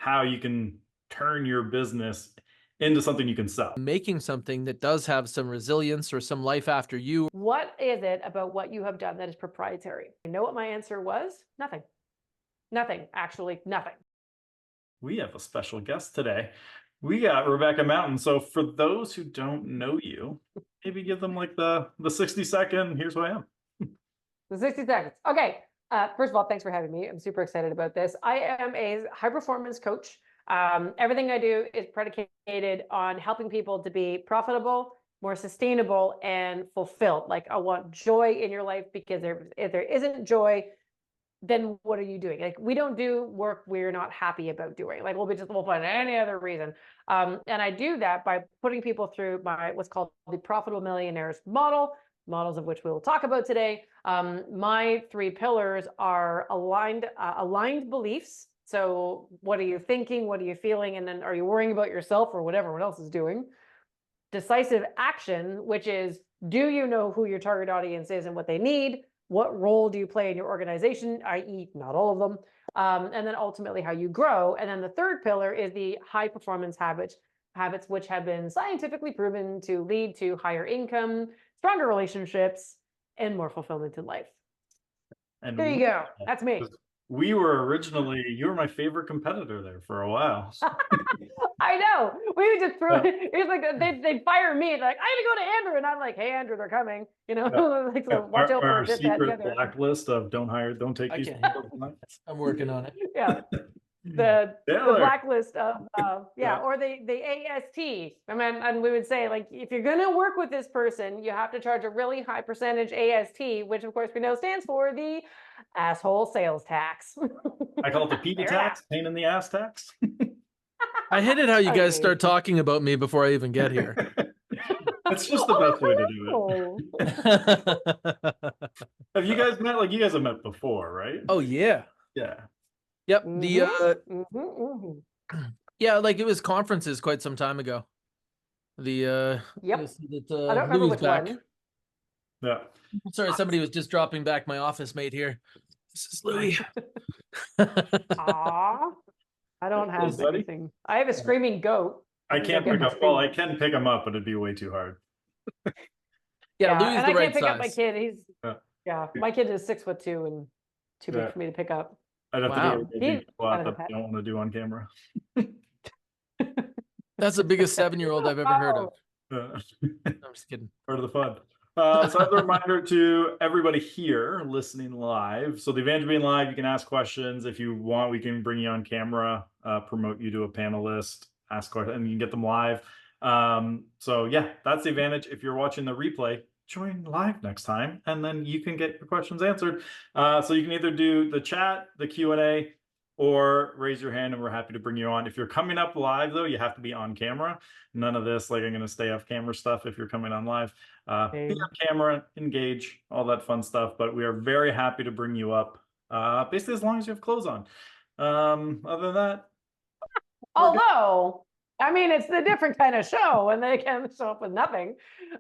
how you can turn your business into something you can sell. Making something that does have some resilience or some life after you. What is it about what you have done that is proprietary? You know what my answer was? Nothing. Nothing. Actually, nothing. We have a special guest today. We got Rebecca Mountain. So for those who don't know you, maybe give them like the 60-second, here's who I am. The 60 seconds. Okay. First of all, thanks for having me. I'm super excited about this. I am a high performance coach. Everything I do is predicated on helping people to be profitable, more sustainable, and fulfilled. Like, I want joy in your life, because if there isn't joy, then what are you doing? Like, we don't do work we're not happy about doing. Like, we'll find any other reason. And I do that by putting people through what's called the Profitable Millionaires model, models of which we will talk about today. My 3 pillars are aligned beliefs. So what are you thinking? What are you feeling? And then, are you worrying about yourself or what everyone else is doing? Decisive action, which is, do you know who your target audience is and what they need? What role do you play in your organization, i.e. not all of them? And then ultimately how you grow. And then the 3rd pillar is the high performance habits which have been scientifically proven to lead to higher income, stronger relationships, and more fulfillment in life. And there you go. That's me. You were my favorite competitor there for a while. I know. We would just throw it. It was like they'd fire me. Like, I had to go to Andrew, and I'm like, hey, Andrew, they're coming. You know, like, so watch out for our secret blacklist of don't take these people. I'm working on it. Yeah. The blacklist of or the AST. I mean, and we would say, like, if you're gonna work with this person, you have to charge a really high percentage AST, which of course we know stands for the asshole sales tax. I call it the PETA tax, pain in the ass tax. I hated how you guys start talking about me before I even get here. That's just the best way to do it. Have you guys met? Like, you guys have met before, right? Oh yeah. Yeah. Yep. Yeah, like, it was conferences quite some time ago. Yep. I don't remember which one. Yeah. Sorry, somebody was just dropping back my office mate here. This is Louis. Aw. I don't have anything. I have a screaming goat. I can't pick up. Well, I can pick him up, but it'd be way too hard. Yeah, Louis is and the I right can't pick size. up my kid. My kid is 6'2" and too big for me to pick up. I'd have to do a squat that I don't want to do on camera. That's the biggest 7-year-old I've ever heard of. I'm just kidding. Part of the fun. So as a reminder to everybody here listening live, so the event being live, you can ask questions. If you want, we can bring you on camera, promote you to a panelist, ask questions, and you can get them live. So yeah, that's the advantage. If you're watching the replay, join live next time, and then you can get your questions answered. So you can either do the chat, the Q&A, or raise your hand and we're happy to bring you on. If you're coming up live, though, you have to be on camera. None of this, like, I'm going to stay off camera stuff if you're coming on live. Be on camera, engage, all that fun stuff. But we are very happy to bring you up, basically as long as you have clothes on. Other than that. Although, I mean, it's a different kind of show and they can show up with nothing.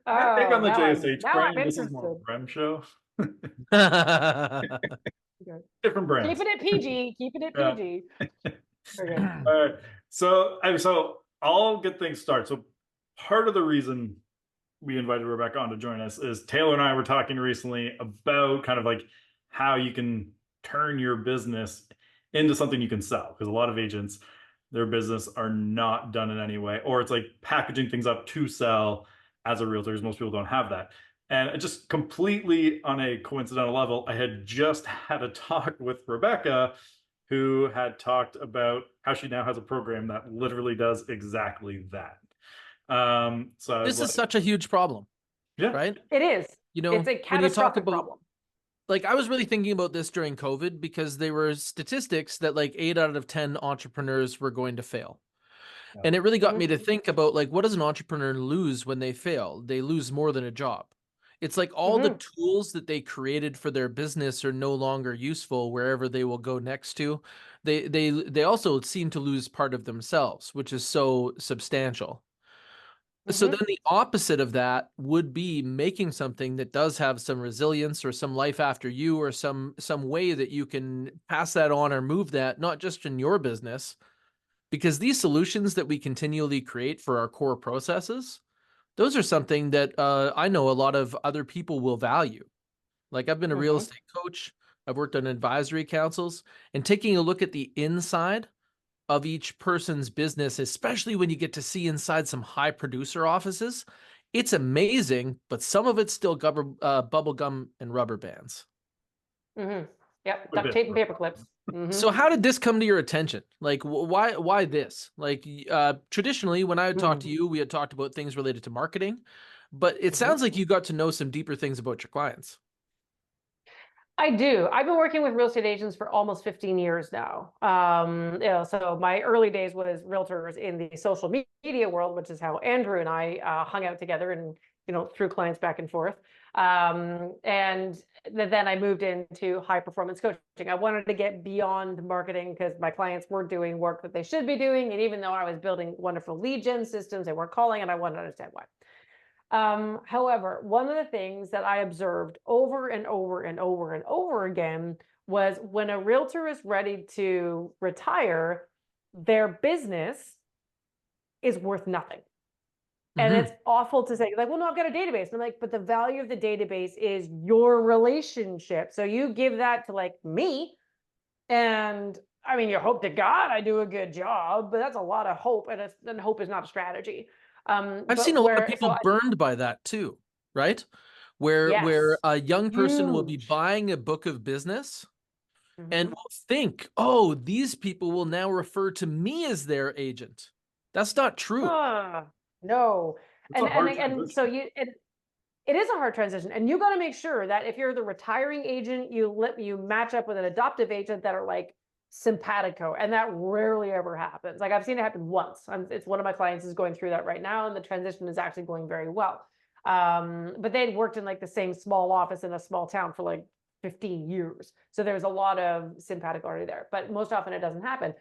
I think on the JSH brand, this is more a REM show. Different brands. Keeping it PG. Keeping it PG. Okay. All right. So I'll get things started. So part of the reason we invited Rebecca on to join us is Taylor and I were talking recently about kind of like how you can turn your business into something you can sell. Because a lot of agents, their business are not done in any way, or it's like packaging things up to sell as a realtor, because most people don't have that. And just completely on a coincidental level, I had just had a talk with Rebecca, who had talked about how she now has a program that literally does exactly that. So this is such a huge problem. Yeah, right? It is. You know, it's a catastrophic problem. Like, I was really thinking about this during COVID, because there were statistics that like 8 out of 10 entrepreneurs were going to fail. Yeah. And it really got me to think about, like, what does an entrepreneur lose when they fail? They lose more than a job. It's like all the tools that they created for their business are no longer useful wherever they will go next to. They also seem to lose part of themselves, which is so substantial. So then the opposite of that would be making something that does have some resilience or some life after you, or some way that you can pass that on or move that, not just in your business, because these solutions that we continually create for our core processes, those are something that I know a lot of other people will value. Like I've been a real estate coach, I've worked on advisory councils, and taking a look at the inside of each person's business, especially when you get to see inside some high producer offices, it's amazing, but some of it's still bubble gum and rubber bands. Yep, duct tape and paper clips. So how did this come to your attention? Like, why this? Like, traditionally, when I would talk to you, we had talked about things related to marketing, but it sounds like you got to know some deeper things about your clients. I do. I've been working with real estate agents for almost 15 years now. So my early days was realtors in the social media world, which is how Andrew and I hung out together and, threw clients back and forth. And then I moved into high performance coaching. I wanted to get beyond marketing because my clients weren't doing work that they should be doing. And even though I was building wonderful lead gen systems, they weren't calling, and I wanted to understand why. However, one of the things that I observed over and over and over and over again was when a realtor is ready to retire, their business is worth nothing. And it's awful to say, like, well, no, I've got a database. And I'm like, but the value of the database is your relationship. So you give that to like me. And I mean, you hope to God I do a good job, but that's a lot of hope. And hope is not a strategy. I've seen a lot of people burned by that too, right? Where a young person will be buying a book of business and will think, oh, these people will now refer to me as their agent. That's not true. No. So it is a hard transition. And you got to make sure that if you're the retiring agent, you match up with an adoptive agent that are like simpatico, and that rarely ever happens. Like I've seen it happen once. It's one of my clients is going through that right now, and the transition is actually going very well. But they'd worked in like the same small office in a small town for like 15 years. So there's a lot of simpatico already there, but most often it doesn't happen.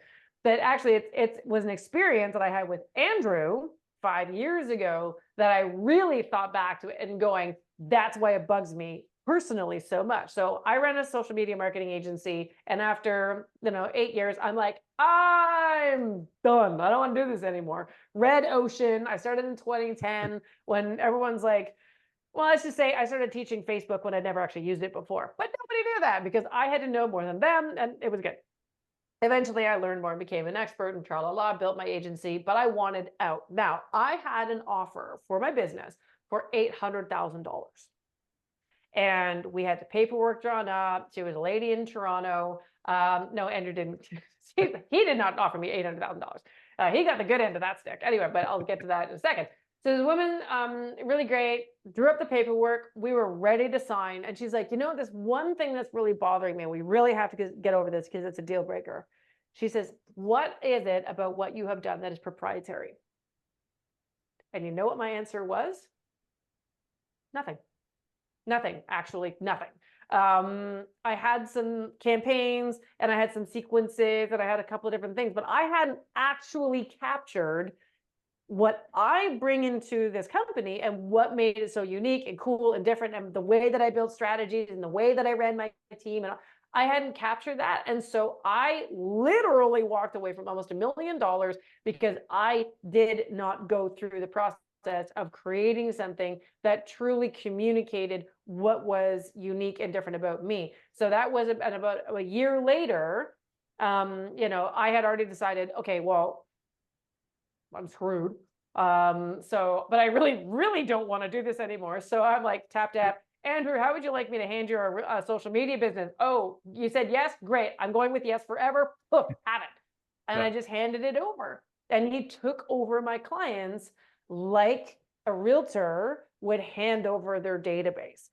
But actually it was an experience that I had with Andrew 5 years ago that I really thought back to it and going, that's why it bugs me personally so much. So I ran a social media marketing agency, and after 8 years, I'm like, I'm done. I don't want to do this anymore. Red ocean. I started in 2010 when everyone's like, well, let's just say I started teaching Facebook when I'd never actually used it before, but nobody knew that because I had to know more than them, and it was good. Eventually, I learned more and became an expert and tra-la-la, built my agency, but I wanted out. Now, I had an offer for my business for $800,000. And we had the paperwork drawn up. She was a lady in Toronto. No, Andrew didn't. He did not offer me $800,000. He got the good end of that stick. Anyway, but I'll get to that in a second. So this woman, really great, drew up the paperwork. We were ready to sign. And she's like, this one thing that's really bothering me, we really have to get over this because it's a deal breaker. She says, what is it about what you have done that is proprietary? And you know what my answer was? Nothing. Nothing, actually, nothing. I had some campaigns and I had some sequences and I had a couple of different things, but I hadn't actually captured what I bring into this company and what made it so unique and cool and different, and the way that I built strategies and the way that I ran my team. And I hadn't captured that. And so I literally walked away from almost $1 million because I did not go through the process of creating something that truly communicated what was unique and different about me. So that was about a year later. I had already decided, okay, well, I'm screwed. But I really, really don't want to do this anymore. So I'm like, tap, Andrew, how would you like me to hand you our social media business? Oh, you said yes? Great. I'm going with yes forever. Poof, have it. And I just handed it over. And he took over my clients like a realtor would hand over their database.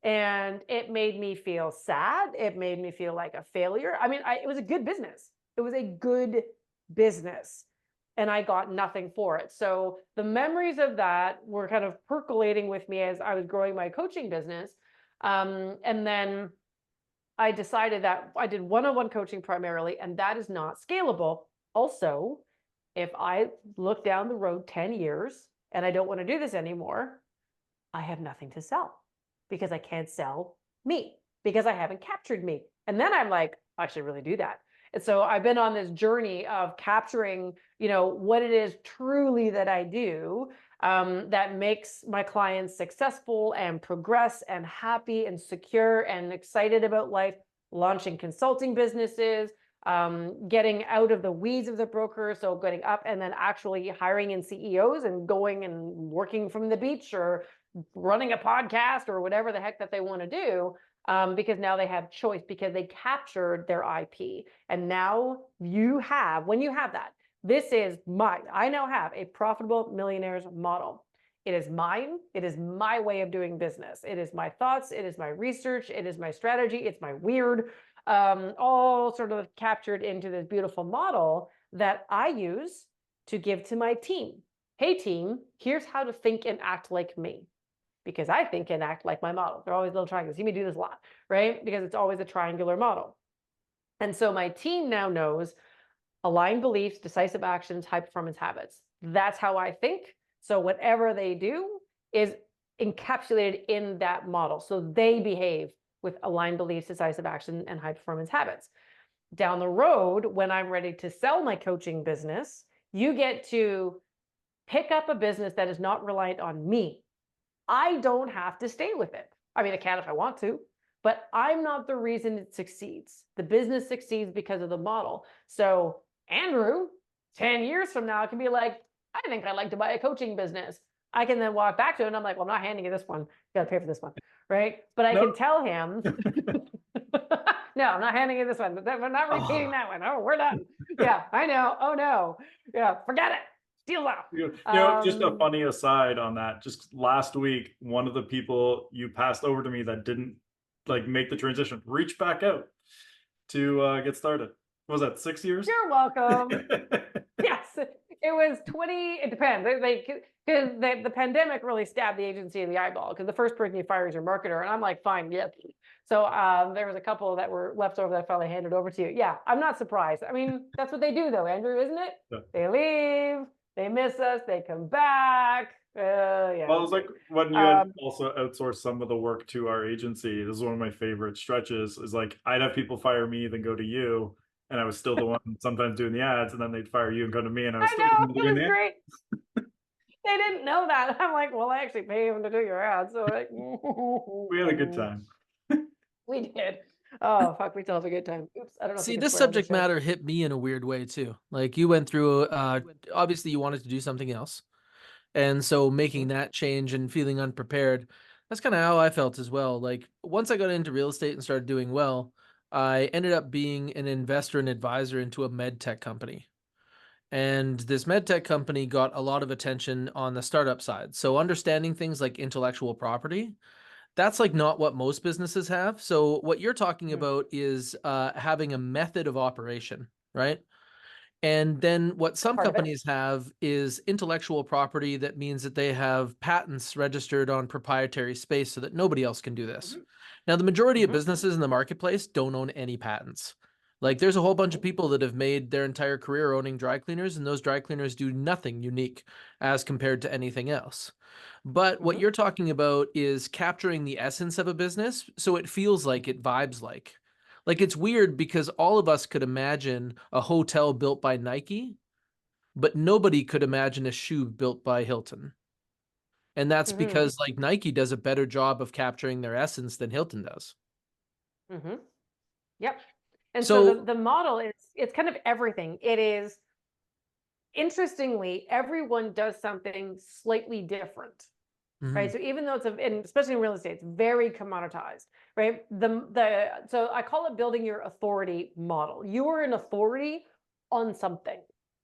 And it made me feel sad. It made me feel like a failure. I mean, it was a good business. It was a good business. And I got nothing for it. So the memories of that were kind of percolating with me as I was growing my coaching business. And then I decided that I did one-on-one coaching primarily, and that is not scalable. Also, if I look down the road 10 years and I don't want to do this anymore, I have nothing to sell because I can't sell me because I haven't captured me. And then I'm like, I should really do that. And so I've been on this journey of capturing, what it is truly that I do, that makes my clients successful and progress and happy and secure and excited about life, launching consulting businesses, getting out of the weeds of the broker, so getting up and then actually hiring in CEOs and going and working from the beach or running a podcast or whatever the heck that they want to do, because now they have choice because they captured their IP. And now when you have that, I now have a profitable millionaires model. It is mine. It is my way of doing business. It is my thoughts. It is my research. It is my strategy. It's my weird, all sort of captured into this beautiful model that I use to give to my team. Hey team, here's how to think and act like me. Because I think and act like my model. They're always little triangles. You see me do this a lot, right? Because it's always a triangular model. And so my team now knows aligned beliefs, decisive actions, high performance habits. That's how I think. So whatever they do is encapsulated in that model. So they behave with aligned beliefs, decisive action, and high performance habits. Down the road, when I'm ready to sell my coaching business, you get to pick up a business that is not reliant on me. I don't have to stay with it. I mean, I can if I want to, but I'm not the reason it succeeds. The business succeeds because of the model. So Andrew, 10 years from now, can be like, I think I'd like to buy a coaching business. I can then walk back to it and I'm like, well, I'm not handing you this one. You got to pay for this one, right? But I can tell him, no, I'm not handing you this one. I'm not repeating that one. Oh, we're done. Yeah, I know. Oh, no. Yeah, forget it. Deal out. Just a funny aside on that. Just last week, one of the people you passed over to me that didn't make the transition reached back out to get started. What was that 6 years? You're welcome. Yes, it was 20. It depends. Because the pandemic really stabbed the agency in the eyeball. Because the first person you fire is your marketer, and I'm like, fine, yes. So there was a couple that were left over that I finally handed over to you. Yeah, I'm not surprised. I mean, that's what they do, though, Andrew, isn't it? Yeah. They leave. They miss us. They come back. Yeah. Well, it was like when you had also outsourced some of the work to our agency. This is one of my favorite stretches. Is like I'd have people fire me, then go to you, and I was still the one sometimes doing the ads, and then they'd fire you and go to me, and I was still doing the ads. Great. They didn't know that. I'm like, well, I actually pay them to do your ads, so we had a good time. We did. Oh, fuck, we still have a good time. Oops, I don't know. See, this subject matter hit me in a weird way too. Like you went through, obviously you wanted to do something else. And so making that change and feeling unprepared, that's kind of how I felt as well. Like once I got into real estate and started doing well, I ended up being an investor and advisor into a med tech company. And this med tech company got a lot of attention on the startup side. So understanding things like intellectual property, that's like not what most businesses have. So what you're talking about is having a method of operation, right? And then what some companies have is intellectual property. That means that they have patents registered on proprietary space so that nobody else can do this. Now, the majority of businesses in the marketplace don't own any patents. Like there's a whole bunch of people that have made their entire career owning dry cleaners, and those dry cleaners do nothing unique as compared to anything else. But what you're talking about is capturing the essence of a business so it feels like, it vibes like. Like it's weird because all of us could imagine a hotel built by Nike, but nobody could imagine a shoe built by Hilton. And that's because like Nike does a better job of capturing their essence than Hilton does. Yep. And so the model is, it's kind of everything. It is, interestingly, everyone does something slightly different. Right. So even though and especially in real estate, it's very commoditized, right? So I call it building your authority model. You are an authority on something,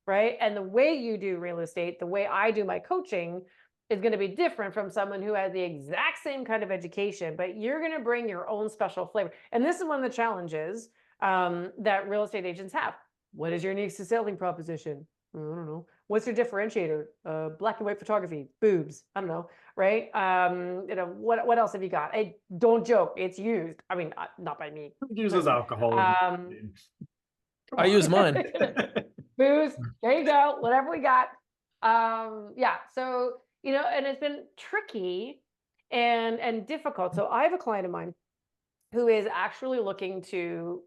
right? And the way you do real estate, the way I do my coaching is going to be different from someone who has the exact same kind of education, but you're going to bring your own special flavor. And this is one of the challenges that real estate agents have. What is your unique selling proposition? I don't know. What's your differentiator? Black and white photography, boobs. I don't know, right? What else have you got? Don't joke. It's used. I mean, not by me. It uses alcohol. I use mine. Booze. There you go. Whatever we got. Yeah. So and it's been tricky and difficult. So I have a client of mine who is actually looking to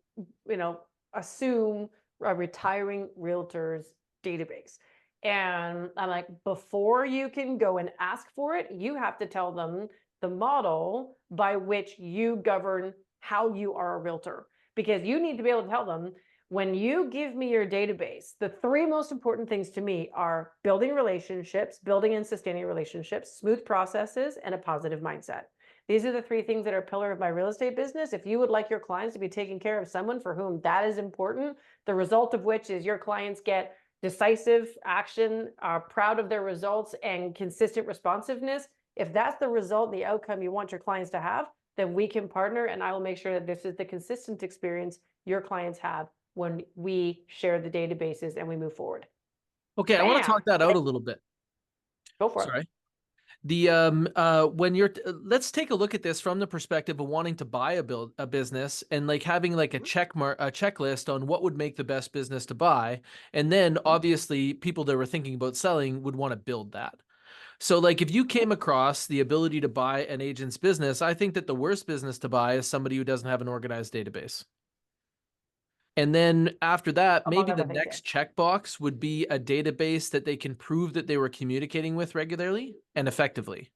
assume a retiring realtor's database. And I'm like, before you can go and ask for it, you have to tell them the model by which you govern how you are a realtor. Because you need to be able to tell them, when you give me your database, the three most important things to me are building relationships, building and sustaining relationships, smooth processes, and a positive mindset. These are the three things that are a pillar of my real estate business. If you would like your clients to be taking care of someone for whom that is important, the result of which is your clients get decisive action, are proud of their results, and consistent responsiveness. If that's the result, the outcome you want your clients to have, then we can partner, and I will make sure that this is the consistent experience your clients have when we share the databases and we move forward. Okay, I want to Bam! talk that out a little bit. Go for it. Sorry. The when you're let's take a look at this from the perspective of wanting to buy a business and like having like a checklist on what would make the best business to buy, and then obviously people that were thinking about selling would want to build that. So like if you came across the ability to buy an agent's business, I think that the worst business to buy is somebody who doesn't have an organized database. And then after that, Among maybe the other things, next checkbox would be a database that they can prove that they were communicating with regularly and effectively.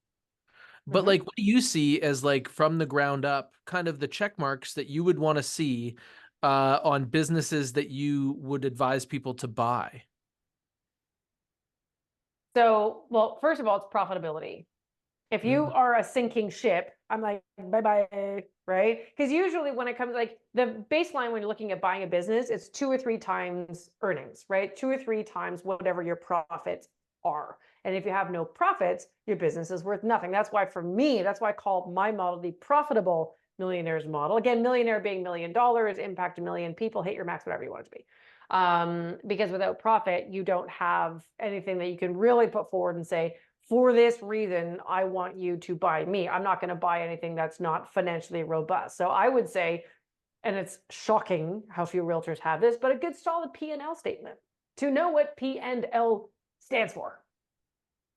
But like, what do you see as like from the ground up, kind of the check marks that you would want to see on businesses that you would advise people to buy? So, well, first of all, it's profitability. If you are a sinking ship, I'm like, bye-bye, right? Because usually when it comes like the baseline when you're looking at buying a business, it's 2 or 3 times earnings, right? 2 or 3 times whatever your profits are. And if you have no profits, your business is worth nothing. That's why for me, that's why I call my model the profitable millionaires model. Again, millionaire being $1 million, impact 1 million people, hit your max, whatever you want it to be. Because without profit, you don't have anything that you can really put forward and say, for this reason, I want you to buy me. I'm not going to buy anything that's not financially robust. So I would say, and it's shocking how few realtors have this, but a good solid P&L statement to know what P&L stands for.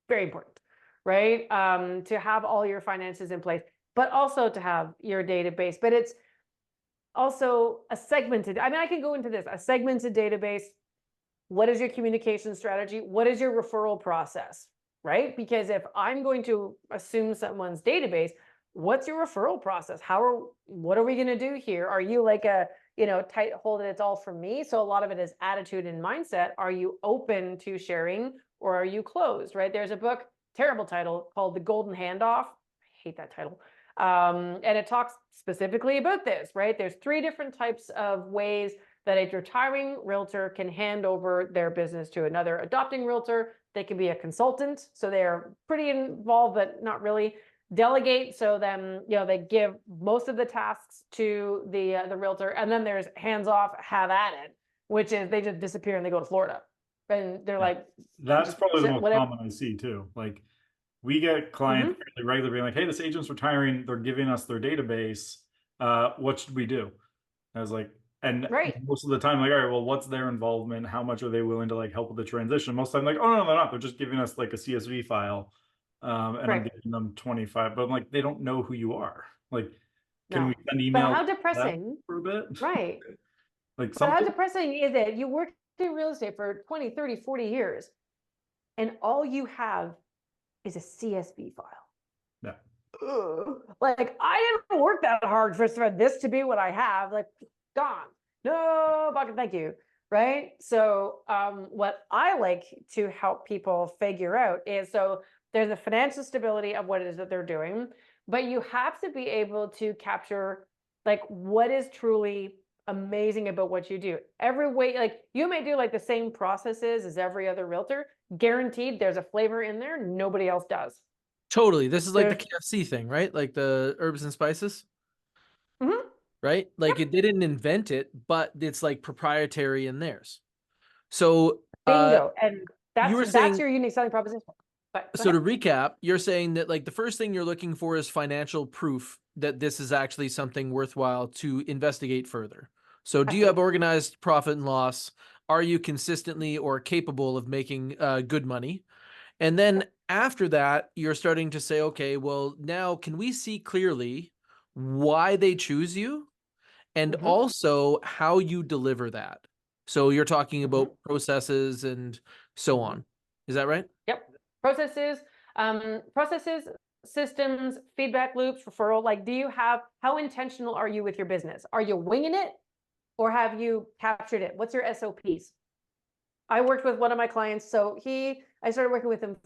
Very important, right? To have all your finances in place, but also to have your database. But it's also a segmented, I mean, I can go into this, a segmented database. What is your communication strategy? What is your referral process? Right? Because if I'm going to assume someone's database, what's your referral process? What are we going to do here? Are you like a, tight hold it, it's all from me? So a lot of it is attitude and mindset. Are you open to sharing or are you closed? Right? There's a book, terrible title, called The Golden Handoff. I hate that title. And it talks specifically about this, right? There's 3 different types of ways that a retiring realtor can hand over their business to another adopting realtor. They can be a consultant, so they're pretty involved, but not really. Delegate, so then they give most of the tasks to the realtor, and then there's hands off, have at it, which is they just disappear and they go to Florida, and they're like, that's probably the most whatever. common I see too. Like we get clients fairly regularly being like, "Hey, this agent's retiring. They're giving us their database. What should we do?" I was like, and Right. most of the time, like, all right, well, what's their involvement? How much are they willing to like help with the transition? Most of the time, like, oh no, they're not. They're just giving us like a CSV file, and I'm giving them 25. But I'm like, they don't know who you are. Like, can we send email? But how depressing for a bit? Right. Like But how something. depressing is it? You work in real estate for 20, 30, 40 years, and all you have is a CSV file. Yeah. Like, I didn't work that hard for this to be what I have. Like, gone. No, bucket, thank you. Right. So what I like to help people figure out is, so there's a financial stability of what it is that they're doing, but you have to be able to capture like what is truly amazing about what you do. Every way, like you may do like the same processes as every other realtor, guaranteed there's a flavor in there nobody else does. Totally. This is like the KFC thing, right? Like the herbs and spices. Right? Like they didn't invent it, but it's like proprietary in theirs. So bingo. And that's saying, your unique selling proposition. But so to recap, you're saying that like the first thing you're looking for is financial proof that this is actually something worthwhile to investigate further. So do you have organized profit and loss? Are you consistently or capable of making good money? And then after that, you're starting to say, okay, well, now can we see clearly why they choose you? and also how you deliver that. So you're talking about processes and so on. Is that right? Yep. Processes, systems, feedback loops, referral. Like, how intentional are you with your business? Are you winging it, or have you captured it? What's your SOPs? I worked with one of my clients. So I started working with him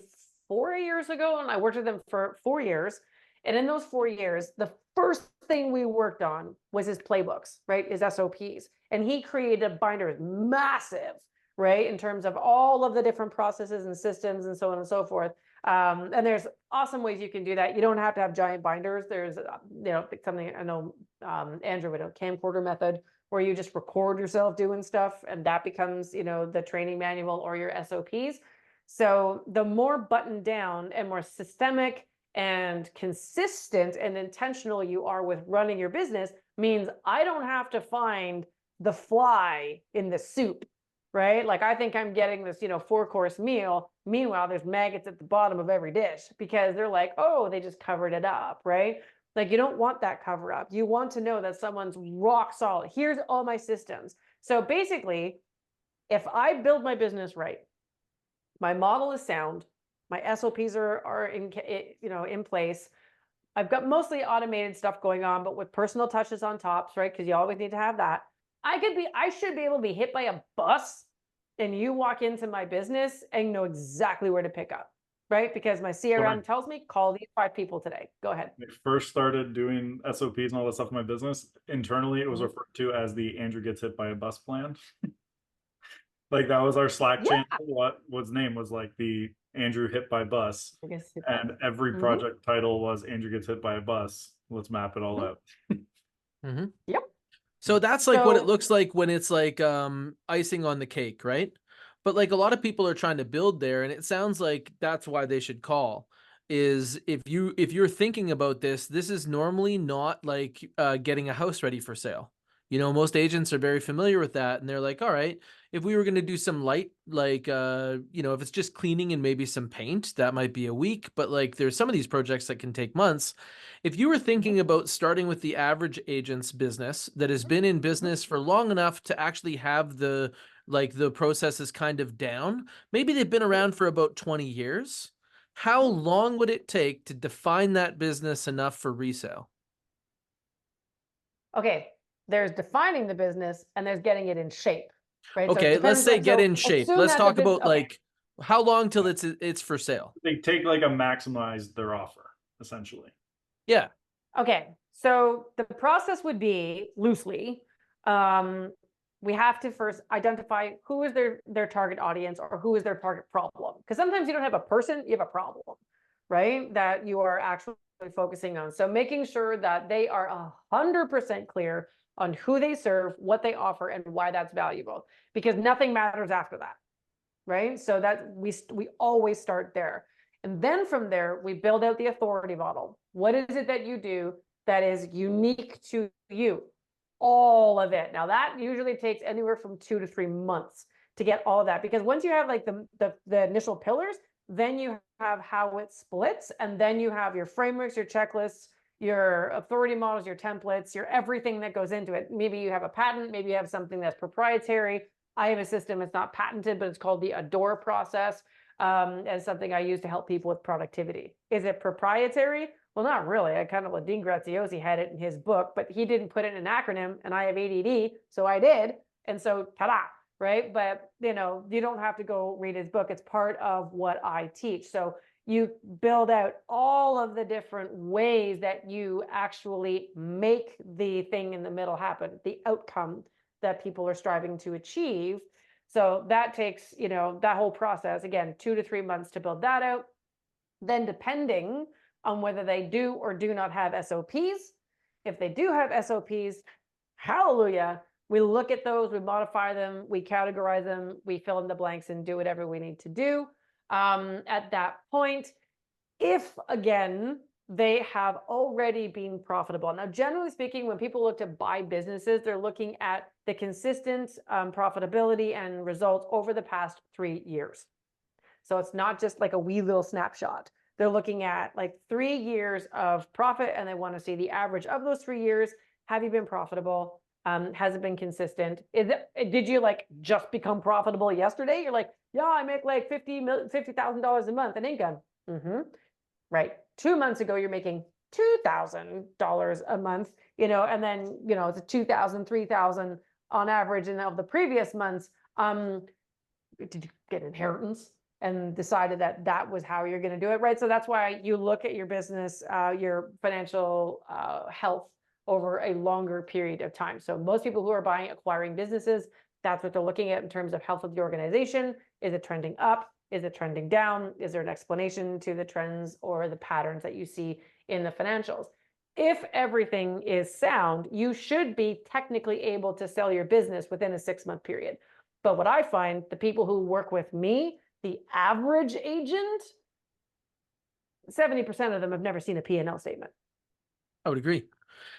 4 years ago, and I worked with him for 4 years. And in those 4 years, the first thing we worked on was his playbooks, right? His SOPs. And he created a binder, massive, right? In terms of all of the different processes and systems and so on and so forth. And there's awesome ways you can do that. You don't have to have giant binders. There's, something I know Andrew would know, camcorder method, where you just record yourself doing stuff, and that becomes, the training manual or your SOPs. So the more buttoned down and more systemic and consistent and intentional you are with running your business, means I don't have to find the fly in the soup, right? Like, I think I'm getting this, 4-course meal. Meanwhile, there's maggots at the bottom of every dish because they're like, oh, they just covered it up, right? Like, you don't want that cover up. You want to know that someone's rock solid. Here's all my systems. So basically, if I build my business right, my model is sound, my SOPs are in place. I've got mostly automated stuff going on, but with personal touches on tops, right? Because you always need to have that. I should be able to be hit by a bus and you walk into my business and know exactly where to pick up, right? Because my CRM tells me, call these 5 people today. Go ahead. When I first started doing SOPs and all that stuff in my business, internally it was referred to as the Andrew gets hit by a bus plan. Like, that was our Slack channel. What was name was like the Andrew hit by bus, and every project title was Andrew gets hit by a bus. Let's map it all out. Yep. So that's like what it looks like when it's like icing on the cake, right? But like a lot of people are trying to build there, and it sounds like that's why they should call. Is if you're thinking about this is normally not like getting a house ready for sale. Most agents are very familiar with that, and they're like, all right, if we were going to do some light, like, if it's just cleaning and maybe some paint, that might be a week, but like there's some of these projects that can take months. If you were thinking about starting with the average agent's business that has been in business for long enough to actually have the processes kind of down, maybe they've been around for about 20 years. How long would it take to define that business enough for resale? Okay. There's defining the business and there's getting it in shape, right? Okay, let's say get in shape. Let's talk about like how long till it's for sale. They take like a maximize their offer, essentially. Yeah. Okay. So the process would be loosely, we have to first identify who is their target audience or who is their target problem. Because sometimes you don't have a person, you have a problem, right? That you are actually focusing on. So making sure that they are 100% clear on who they serve, what they offer, and why that's valuable, because nothing matters after that, right? So that we always start there. And then from there, we build out the authority model. What is it that you do that is unique to you? All of it. Now that usually takes anywhere from 2 to 3 months to get all of that, because once you have like the initial pillars, then you have how it splits, and then you have your frameworks, your checklists, your authority models, your templates, your everything that goes into it. Maybe you have a patent, maybe you have something that's proprietary. I have a system, it's not patented, but it's called the ADORE process, as something I use to help people with productivity. Is it proprietary? Well, not really. I kind of let Dean Graziosi had it in his book, but he didn't put it in an acronym, and I have ADD, so I did. And so, ta-da, right? But, you don't have to go read his book. It's part of what I teach. So you build out all of the different ways that you actually make the thing in the middle happen, the outcome that people are striving to achieve. So that takes, that whole process, again, 2 to 3 months to build that out. Then depending on whether they do or do not have SOPs, if they do have SOPs, hallelujah, we look at those, we modify them, we categorize them, we fill in the blanks and do whatever we need to do. At that point, if again, they have already been profitable. Now, generally speaking, when people look to buy businesses, they're looking at the consistent profitability and results over the past 3 years. So it's not just like a wee little snapshot. They're looking at like 3 years of profit, and they want to see the average of those 3 years. Have you been profitable? Has it been consistent? Did you like just become profitable yesterday? You're like, yeah, I make like $50,000 a month in income. Right. 2 months ago, you're making $2,000 a month, and then, it's a 2,000, 3,000 on average. And of the previous months, did you get inheritance and decided that that was how you're going to do it? Right. So that's why you look at your business, your financial health over a longer period of time. So most people who are acquiring businesses, that's what they're looking at in terms of health of the organization. Is it trending up? Is it trending down? Is there an explanation to the trends or the patterns that you see in the financials? If everything is sound, you should be technically able to sell your business within a 6-month period. But what I find, the people who work with me, the average agent, 70% of them have never seen a P&L statement. I would agree.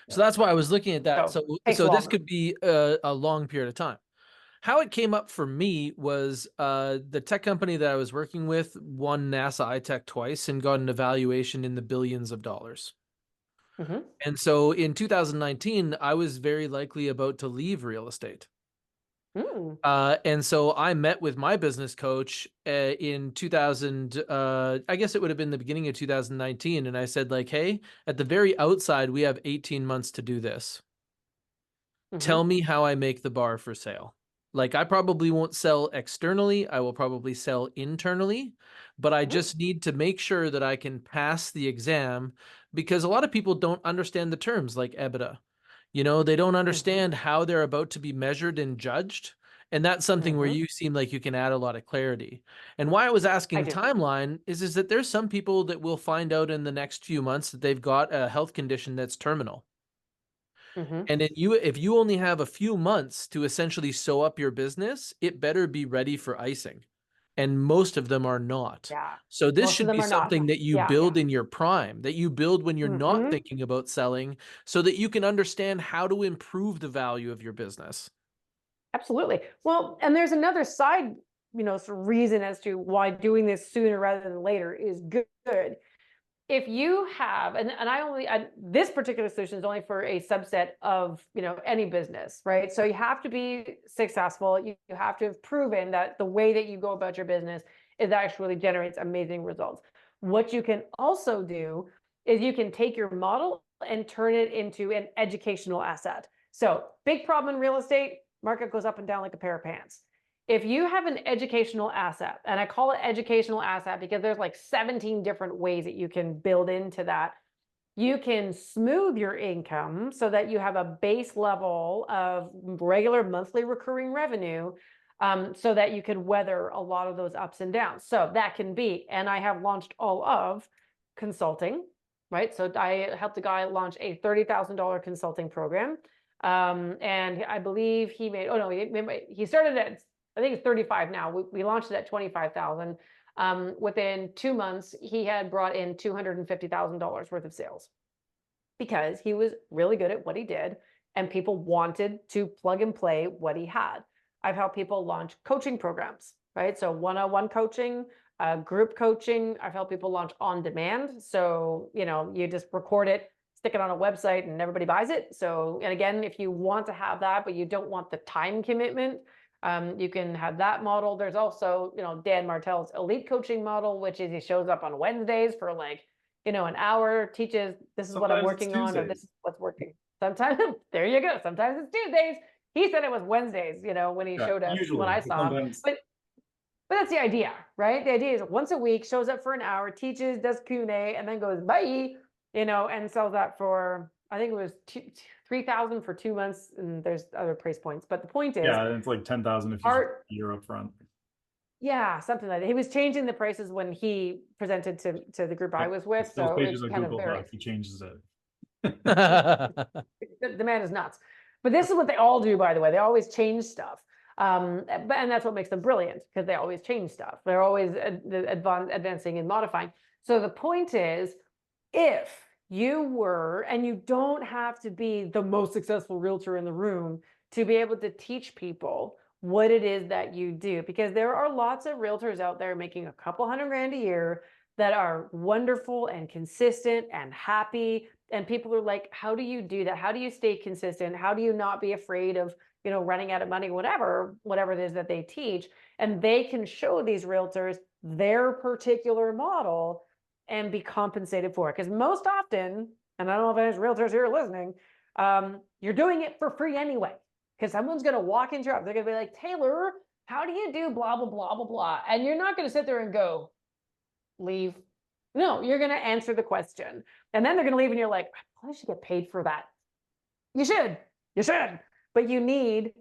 So that's why I was looking at that. So this could be a long period of time. How it came up for me was the tech company that I was working with won NASA iTech twice and got an evaluation in the billions of dollars. And so in 2019, I was very likely about to leave real estate. And so I met with my business coach in 2000, I guess it would have been the beginning of 2019. And I said, like, hey, at the very outside, we have 18 months to do this. Tell me how I make the bar for sale. Like, I probably won't sell externally. I will probably sell internally, but I just need to make sure that I can pass the exam, because a lot of people don't understand the terms like EBITDA. They don't understand how they're about to be measured and judged. And that's something where you seem like you can add a lot of clarity. And why I was asking timeline is that there's some people that will find out in the next few months that they've got a health condition that's terminal. And then if you only have a few months to essentially sew up your business, it better be ready for icing. And most of them are not. So this should be something that you build in your prime, that you build when you're not thinking about selling, so that you can understand how to improve the value of your business. Absolutely. Well, and there's another side, sort of reason as to why doing this sooner rather than later is good. If you have, and this particular solution is only for a subset of, any business, right? So you have to be successful. You have to have proven that the way that you go about your business is actually generates amazing results. What you can also do is you can take your model and turn it into an educational asset. So big problem in real estate, market goes up and down like a pair of pants. If you have an educational asset, and I call it educational asset because there's like 17 different ways that you can build into that, you can smooth your income so that you have a base level of regular monthly recurring revenue, so that you can weather a lot of those ups and downs. So that can be, and I have launched all of consulting, right? So I helped a guy launch a $30,000 consulting program. And I believe he made, he started at, I think it's 35 now. We launched it at 25,000. Within 2 months, he had brought in $250,000 worth of sales because he was really good at what he did and people wanted to plug and play what he had. I've helped people launch coaching programs, right? So one-on-one coaching, group coaching. I've helped people launch on demand. So, you just record it, stick it on a website and everybody buys it. So, and again, if you want to have that, but you don't want the time commitment, you can have that model. There's also, Dan Martell's elite coaching model, which is he shows up on Wednesdays for like, an hour, teaches, this is what I'm working on, or this is what's working. Sometimes, there you go. Sometimes it's Tuesdays. He said it was Wednesdays, when he showed us, when I saw him. But that's the idea, right? The idea is once a week, shows up for an hour, teaches, does Q&A, and then goes, bye, and sells that for, I think it was 3,000 for 2 months, and there's other price points. But the point is, it's like 10,000 if you're up front. Yeah, something like that. He was changing the prices when he presented to the group I was with. So it's kind of very. He changes it. The man is nuts. But this is what they all do, by the way. They always change stuff. And that's what makes them brilliant, because they always change stuff. They're always advancing and modifying. So the point is, if you were, and you don't have to be the most successful realtor in the room to be able to teach people what it is that you do, because there are lots of realtors out there making a couple $100,000 a year that are wonderful and consistent and happy. And people are like, how do you do that? How do you stay consistent? How do you not be afraid of, running out of money, whatever it is that they teach? And they can show these realtors their particular model and be compensated for it. Because most often, and I don't know if there's realtors here listening, you're doing it for free anyway. Because someone's going to walk into your office. They're going to be like, Taylor, how do you do blah, blah, blah, blah, blah. And you're not going to sit there and go, leave. No, you're going to answer the question. And then they're going to leave and you're like, I probably should get paid for that. You should. But you need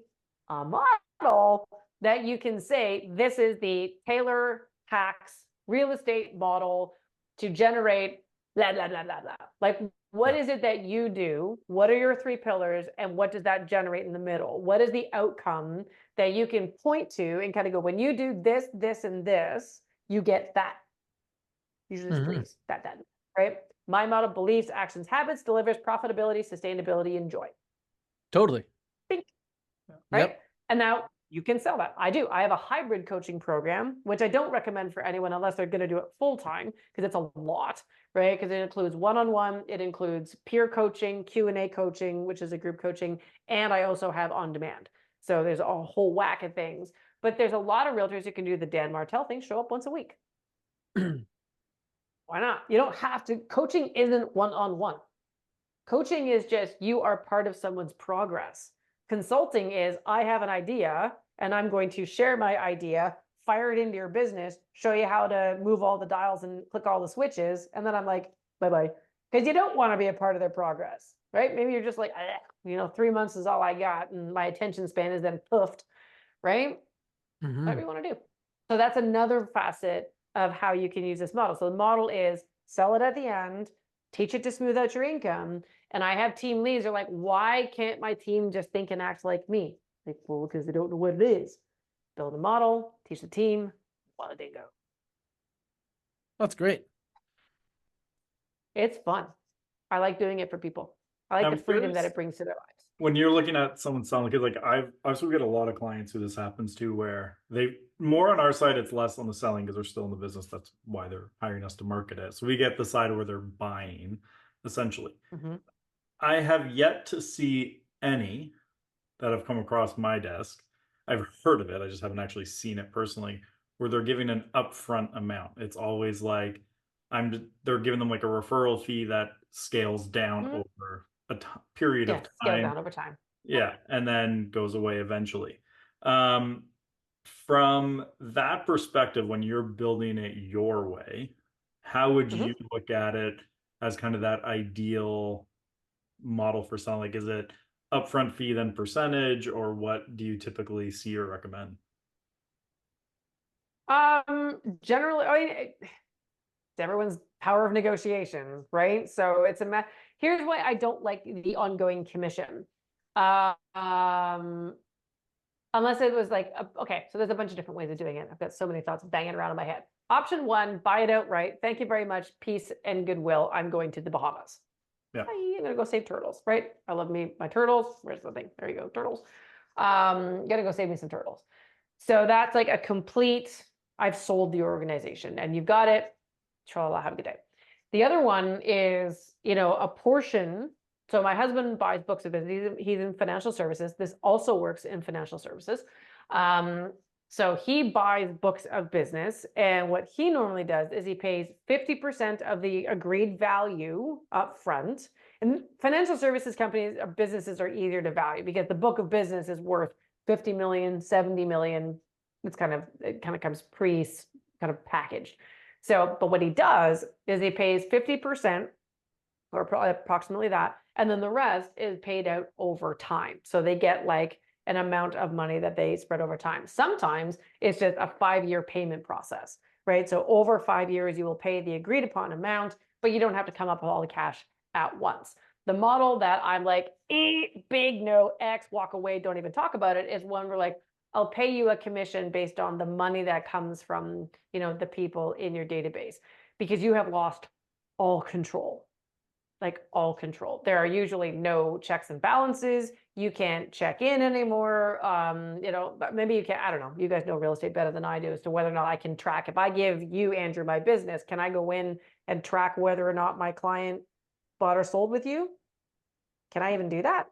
a model that you can say, this is the Taylor Hacks real estate model to generate blah, blah, blah, blah, blah. Like, what is it that you do? What are your 3 pillars? And what does that generate in the middle? What is the outcome that you can point to and kind of go, when you do this, this, and this, you get that. Usually it's threes, that, right? My model: beliefs, actions, habits, delivers profitability, sustainability, and joy. Totally. Think, right? Yep. And now you can sell that. I do. I have a hybrid coaching program, which I don't recommend for anyone unless they're going to do it full time, because it's a lot, right? Because it includes one-on-one, it includes peer coaching, Q&A coaching, which is a group coaching, and I also have on demand. So there's a whole whack of things. But there's a lot of realtors who can do the Dan Martell thing, show up once a week. Why not? You don't have to. Coaching isn't one-on-one. Coaching is just, you are part of someone's progress. Consulting is, I have an idea and I'm going to share my idea, fire it into your business, show you how to move all the dials and click all the switches. And then I'm like, bye-bye. Because you don't want to be a part of their progress, right? Maybe you're just like, 3 months is all I got and my attention span is then poofed, right? Whatever you want to do. So that's another facet of how you can use this model. So the model is sell it at the end, teach it to smooth out your income. And I have team leads are like, why can't my team just think and act like me? Like, well, because they don't know what it is. Build a model, teach the team, voila, they go. That's great. It's fun. I like doing it for people. I like the freedom that it brings to their lives. When you're looking at someone selling, because like I've also get a lot of clients who this happens to, where they more on our side, it's less on the selling because they're still in the business. That's why they're hiring us to market it. So we get the side where they're buying, essentially. I have yet to see any that have come across my desk. I've heard of it. I just haven't actually seen it personally, where they're giving an upfront amount. It's always like they're giving them like a referral fee that scales down over a period of time. Scale down over time. Yeah, and then goes away eventually. From that perspective, when you're building it your way, how would you look at it as kind of that ideal model for selling? Like, is it upfront fee then percentage, or what do you typically see or recommend? Generally, I mean, it's everyone's power of negotiation, right? So it's here's why I don't like the ongoing commission. Unless it was like, okay, so there's a bunch of different ways of doing it. I've got so many thoughts banging around in my head. Option 1, buy it outright. Thank you very much. Peace and goodwill. I'm going to the Bahamas. Yeah. I'm going to go save turtles, right? I love my turtles. Where's the thing? There you go, turtles. Going to go save me some turtles. So that's like a complete, I've sold the organization and you've got it. Tralala, have a good day. The other one is, a portion. So my husband buys books of business. He's in financial services. This also works in financial services. So he buys books of business. And what he normally does is he pays 50% of the agreed value up front. And financial services companies or businesses are easier to value because the book of business is worth 50 million, 70 million. It kind of comes kind of packaged. So, but what he does is he pays 50% or approximately that. And then the rest is paid out over time. So they get like an amount of money that they spread over time. Sometimes it's just a 5-year payment process, right? So over 5 years, you will pay the agreed upon amount, but you don't have to come up with all the cash at once. The model that I'm like, big no, X, walk away, don't even talk about it, is one where like, I'll pay you a commission based on the money that comes from, the people in your database, because you have lost all control. like all control. There are usually no checks and balances. You can't check in anymore. You know, maybe you can, I don't know. You guys know real estate better than I do as to whether or not I can track. If I give you, Andrew, my business, can I go in and track whether or not my client bought or sold with you? Can I even do that?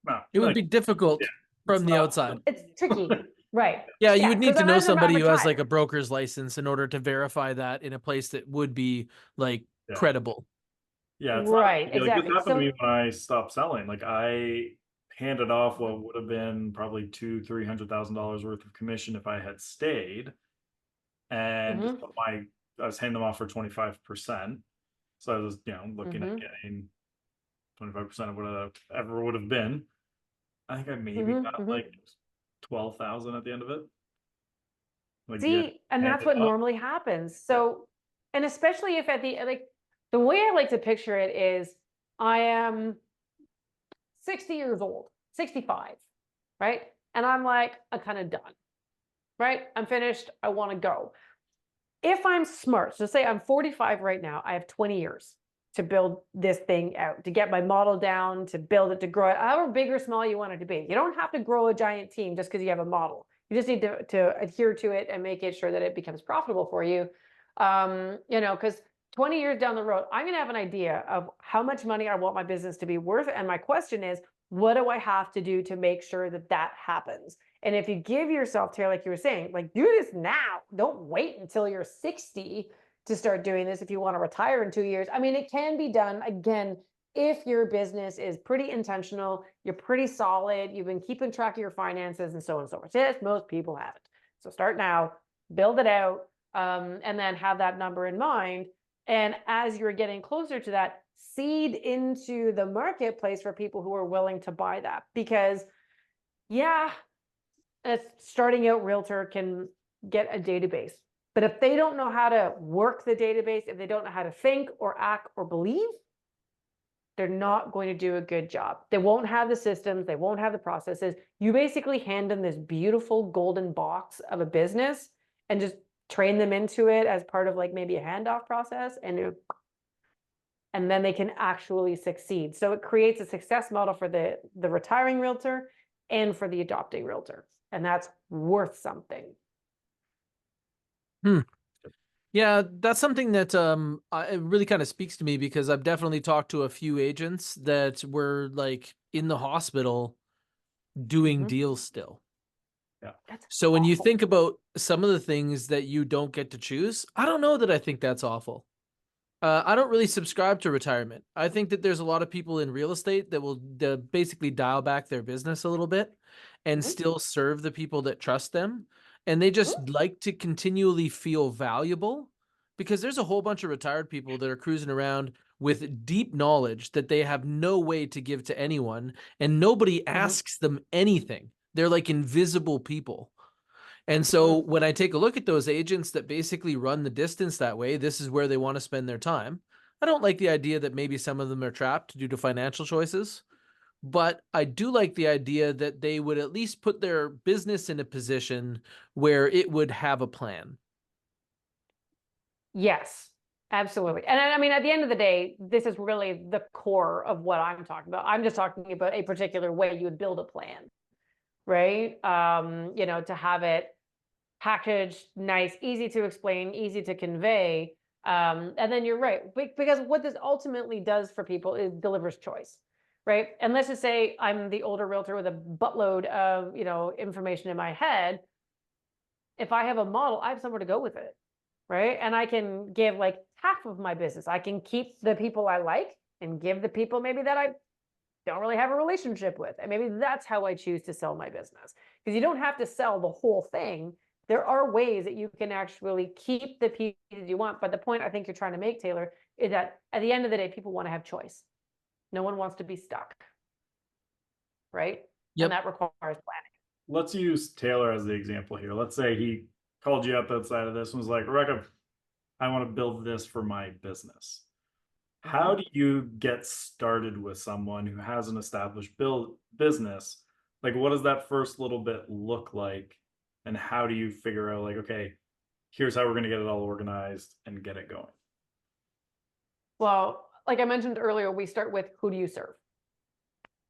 No, It would like, be difficult it's from the not. outside. It's tricky, right? Yeah, you Yeah, would need because to know imagine I'm somebody who has retired. like a broker's license in order to verify that in a place that would be like Yeah. credible. Yeah, it's not Right, like this exactly. happened to So, me when I stopped selling. Like I handed off what would have been probably $200,000-300,000 worth of commission if I had stayed, and just mhm, I was handing them off for 25%. So I was, looking at mhm, getting 25% of what I ever would have been. I think I maybe mhm, got mhm. like 12,000 at the end of it. Like, yeah, See, and that's handed what off. normally happens. Yeah. So, and especially if at the like the way I like to picture it is I am 60 years old, 65, right? And I'm like, I'm kind of done, right? I'm finished. I want to go. If I'm smart, so say I'm 45 right now, I have 20 years to build this thing out, to get my model down, to build it, to grow it, however big or small you want it to be. You don't have to grow a giant team just because you have a model. You just need to adhere to it and make it sure that it becomes profitable for you. Because 20 years down the road, I'm going to have an idea of how much money I want my business to be worth. And my question is, what do I have to do to make sure that that happens? And if you give yourself, Taylor, like you were saying, like do this now. Don't wait until you're 60 to start doing this if you want to retire in 2 years. I mean, it can be done again if your business is pretty intentional, you're pretty solid, you've been keeping track of your finances and so on and so forth. Yes, most people haven't. So start now, build it out, and then have that number in mind. And as you're getting closer to that, seed into the marketplace for people who are willing to buy that. Because, yeah, a starting out realtor can get a database. But if they don't know how to work the database, if they don't know how to think or act or believe, they're not going to do a good job. They won't have the systems, they won't have the processes. You basically hand them this beautiful golden box of a business and just train them into it as part of like maybe a handoff process, and then they can actually succeed. So it creates a success model for the retiring realtor and for the adopting realtor. And that's worth something. Hmm. Yeah, that's something that it really kind of speaks to me because I've definitely talked to a few agents that were like in the hospital doing deals still. Yeah. That's So when you awful. think about some of the things that you don't get to choose, I don't know that I think that's awful. I don't really subscribe to retirement. I think that there's a lot of people in real estate that will basically dial back their business a little bit and Mhm, still serve the people that trust them. And they just mhm, like to continually feel valuable because there's a whole bunch of retired people that are cruising around with deep knowledge that they have no way to give to anyone, and nobody mhm, asks them anything. They're like invisible people. And so mhm. when I take a look at those agents that basically run the distance that way, this is where they want to spend their time. I don't like the idea that maybe some of them are trapped due to financial choices, but I do like the idea that they would at least put their business in a position where it would have a plan. Yes, absolutely. And I mean, at the end of the day, this is really the core of what I'm talking about. I'm just talking about a particular way you would build a plan, right? To have it packaged, nice, easy to explain, easy to convey. And then you're right, because what this ultimately does for people is delivers choice, right? And let's just say I'm the older realtor with a buttload of information in my head. If I have a model, I have somewhere to go with it, right? And I can give like half of my business. I can keep the people I like and give the people maybe that I don't really have a relationship with. And maybe that's how I choose to sell my business. Because you don't have to sell the whole thing. There are ways that you can actually keep the pieces you want. But the point I think you're trying to make, Taylor, is that at the end of the day, people want to have choice. No one wants to be stuck, right? And Yep. that requires planning. Let's use Taylor as the example here. Let's say he called you up outside of this and was like, Rebecca, I want to build this for my business. How Mhm. do you get started with someone who has an established business? Like, what does that first little bit look like? And how do you figure out, like, okay, here's how we're going to get it all organized and get it going? Well, like I mentioned earlier, we start with who do you serve,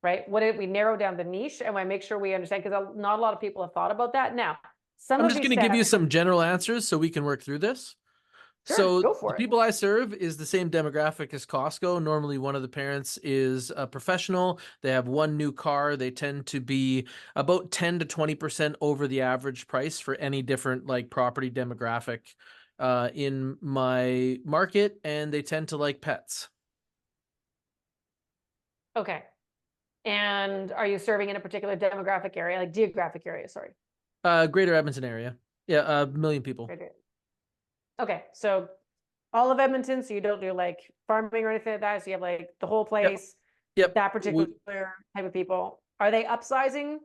right? What if we narrow down the niche and we make sure we understand, because not a lot of people have thought about that. Now, some I'm of just these going to give you steps, some general answers so we can work through this. sure, So go the for it. people I serve is the same demographic as Costco. Normally, one of the parents is a professional. They have one new car. They tend to be about 10 to 20% over the average price for any different like property demographic in my market, and they tend to like pets. Okay. And are you serving in a particular demographic area, like geographic area? Sorry. Greater Edmonton area. Yeah, 1 million people. Okay, so all of Edmonton, so you don't do like farming or anything like that. So you have like the whole place, Yep. that particular type of people. Are they upsizing?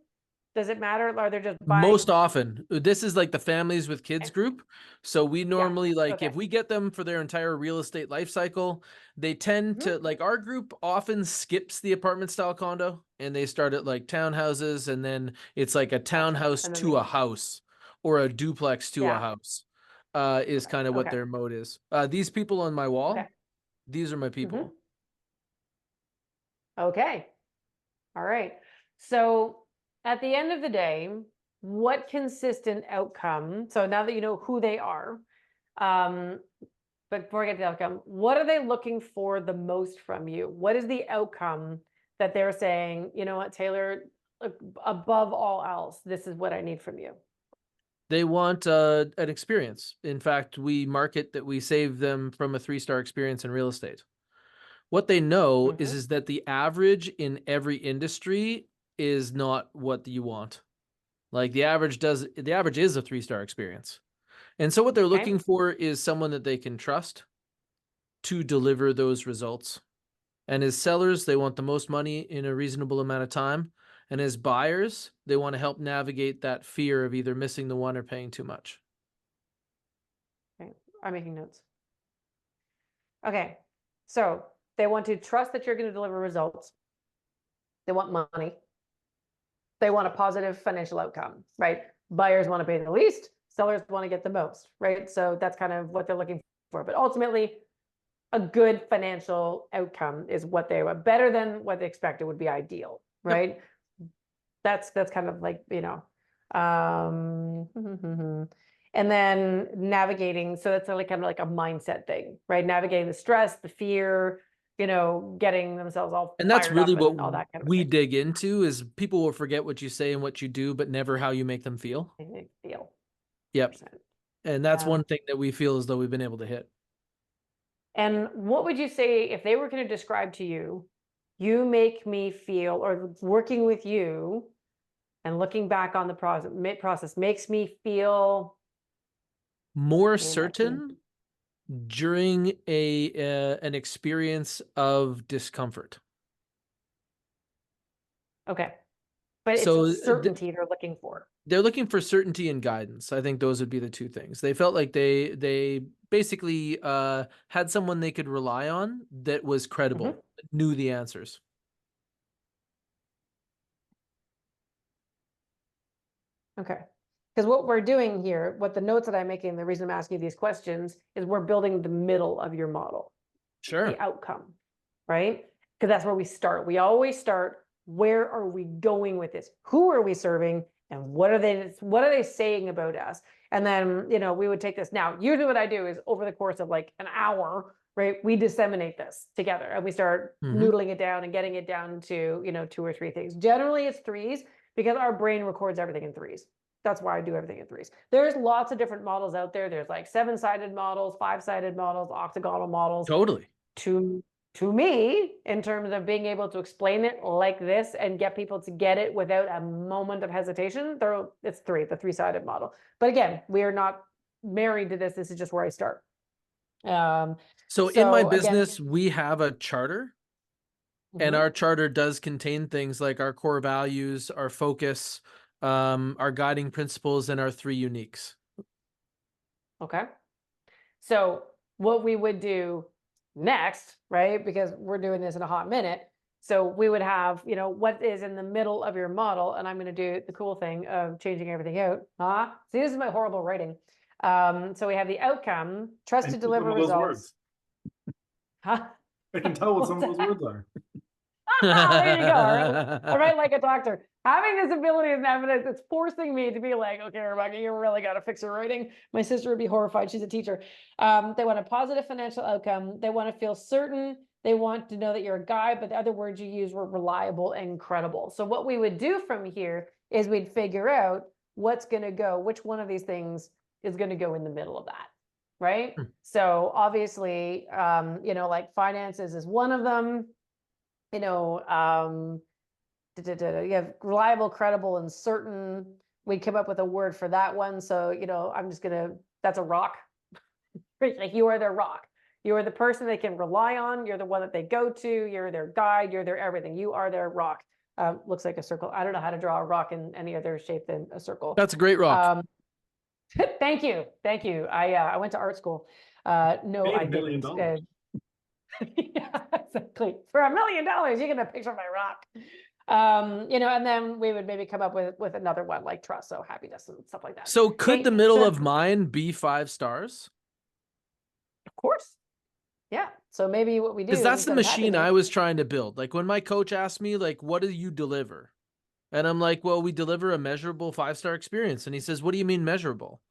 Does it matter? Or they're just buying? Most often, this is like the families with kids group. So we normally okay. if we get them for their entire real estate life cycle, they tend to like our group often skips the apartment style condo and they start at like townhouses, and then it's like a townhouse to a house or a duplex to a house is kind of what their mode is. These people on my wall, these are my people. Okay. All right. So at the end of the day, what consistent outcome? So now that you know who they are, but before I get to the outcome, what are they looking for the most from you? What is the outcome that they're saying, you know what, Taylor, above all else, this is what I need from you? They want an experience. In fact, we market that we save them from a 3-star experience in real estate. What they know is that the average in every industry is not what you want. Like the average is a 3-star experience. And so what they're looking for is someone that they can trust to deliver those results. And as sellers, they want the most money in a reasonable amount of time. And as buyers, they want to help navigate that fear of either missing the one or paying too much. Okay, I'm making notes. Okay, so they want to trust that you're going to deliver results. They want money. They want a positive financial outcome, right? Buyers want to pay the least, sellers want to get the most, right? So that's kind of what they're looking for. But ultimately, a good financial outcome is what they want. Better than what they expected would be ideal, right? Yep. That's kind of like, you know, and then navigating. So that's like kind of like a mindset thing, right? Navigating the stress, the fear, you know, getting themselves all and that's really what all that kind of we thing. dig into is people will forget what you say and what you do, but never how you make them feel. Feel. Yep. And that's one thing that we feel as though we've been able to hit. And what would you say if they were going to describe to you, you make me feel, or working with you and looking back on the process makes me feel more certain during an experience of discomfort. Okay. But it's certainty they're looking for. They're looking for certainty and guidance. I think those would be the two things. They felt like they basically had someone they could rely on that was credible, knew the answers. Okay. Because what we're doing here, what the notes that I'm making, the reason I'm asking you these questions is we're building the middle of your model. Sure. The outcome, right? Because that's where we start. We always start, where are we going with this? Who are we serving? And what are they saying about us? And then, you know, we would take this. Now, usually what I do is over the course of like an hour, right? We disseminate this together and we start noodling it down and getting it down to, you know, 2 or 3 things. Generally it's 3s because our brain records everything in 3s. That's why I do everything in 3s. There's lots of different models out there. There's like 7-sided models, 5-sided models, octagonal models. Totally. To me, in terms of being able to explain it like this and get people to get it without a moment of hesitation, it's 3, the 3-sided model. But again, we are not married to this. This is just where I start. So in my business, we have a charter. And our charter does contain things like our core values, our focus, our guiding principles, and our 3 uniques. Okay. So what we would do next, right? Because we're doing this in a hot minute. So we would have, you know, what is in the middle of your model. And I'm going to do the cool thing of changing everything out. See, this is my horrible writing. So we have the outcome, trust to deliver results. I can tell what some of those words are. There you go. I write like a doctor. Having this ability and evidence, it's forcing me to be like, okay, Rebecca, you really got to fix your writing. My sister would be horrified. She's a teacher. They want a positive financial outcome. They want to feel certain. They want to know that you're a guy, but the other words you used were reliable and credible. So what we would do from here is we'd figure out what's going to go, which one of these things is going to go in the middle of that. Right. So obviously, like finances is one of them. You have reliable, credible, and certain. We'd come up with a word for that one. So, I'm just that's a rock. Like you are their rock. You are the person they can rely on. You're the one that they go to. You're their guide. You're their everything. You are their rock. Looks like a circle. I don't know how to draw a rock in any other shape than a circle. That's a great rock. Thank you. I went to art school. No, I didn't. Yeah, exactly. For $1 million, you get a picture of my rock. And then we would maybe come up with another one like trust, so happiness and stuff like that. So could the middle of mine be 5 stars? Of course. Yeah. So maybe what we do, because that's the machine I was trying to build. Like when my coach asked me, like, what do you deliver? And I'm like, well, we deliver a measurable 5-star experience. And he says, what do you mean measurable?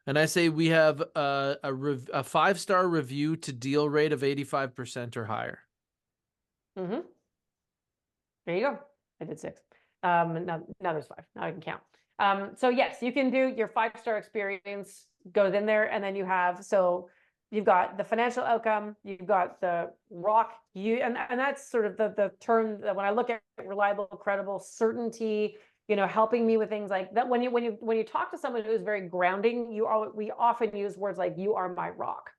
And I say, we have a 5-star review to deal rate of 85% or higher. Mm-hmm. There you go. I did 6. Now there's 5. Now I can count. So yes, you can do your 5-star experience goes in there, and then you've got the financial outcome, you've got the rock, and that's sort of the term that when I look at reliable, credible, certainty, helping me with things like that. When you talk to someone who's very grounding, we often use words like "you are my rock,"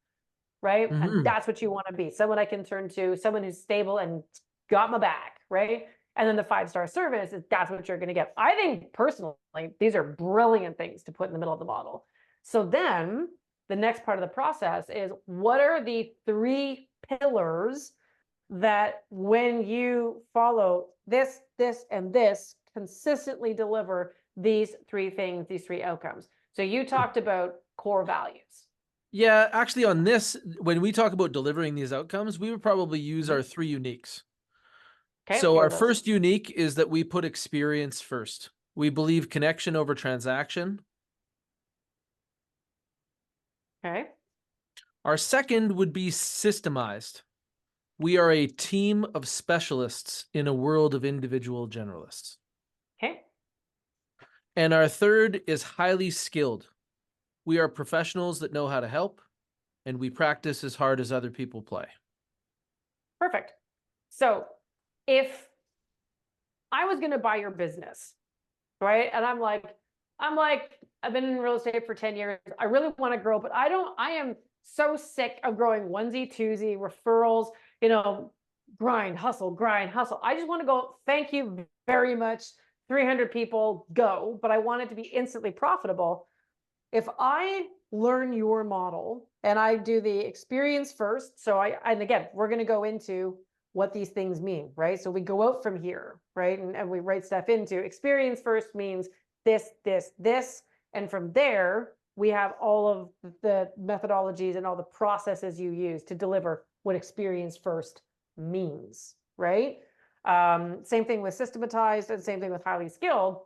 right? Mm-hmm. And that's what you want to be. Someone I can turn to, someone who's stable and got my back, right? And then the 5-star service that's what you're going to get. I think personally, these are brilliant things to put in the middle of the model. So then the next part of the process is, what are the 3 pillars that when you follow this, and this, consistently deliver these 3 things, these 3 outcomes? So you talked about core values. Yeah, actually on this, when we talk about delivering these outcomes, we would probably use our 3 uniques. Okay, so our first unique is that we put experience first. We believe connection over transaction. Okay. Our second would be systemized. We are a team of specialists in a world of individual generalists. Okay. And our third is highly skilled. We are professionals that know how to help, and we practice as hard as other people play. Perfect. So if I was going to buy your business, right? And I'm like, I've been in real estate for 10 years. I really want to grow, but I am so sick of growing onesie, twosie, referrals, grind, hustle. I just want to go, thank you very much. 300 people, go. But I want it to be instantly profitable. If I learn your model and I do the experience first, and again, we're going to go into what these things mean, right? So we go out from here, right? And we write stuff into experience first means this. And from there, we have all of the methodologies and all the processes you use to deliver what experience first means, right? Same thing with systematized and same thing with highly skilled.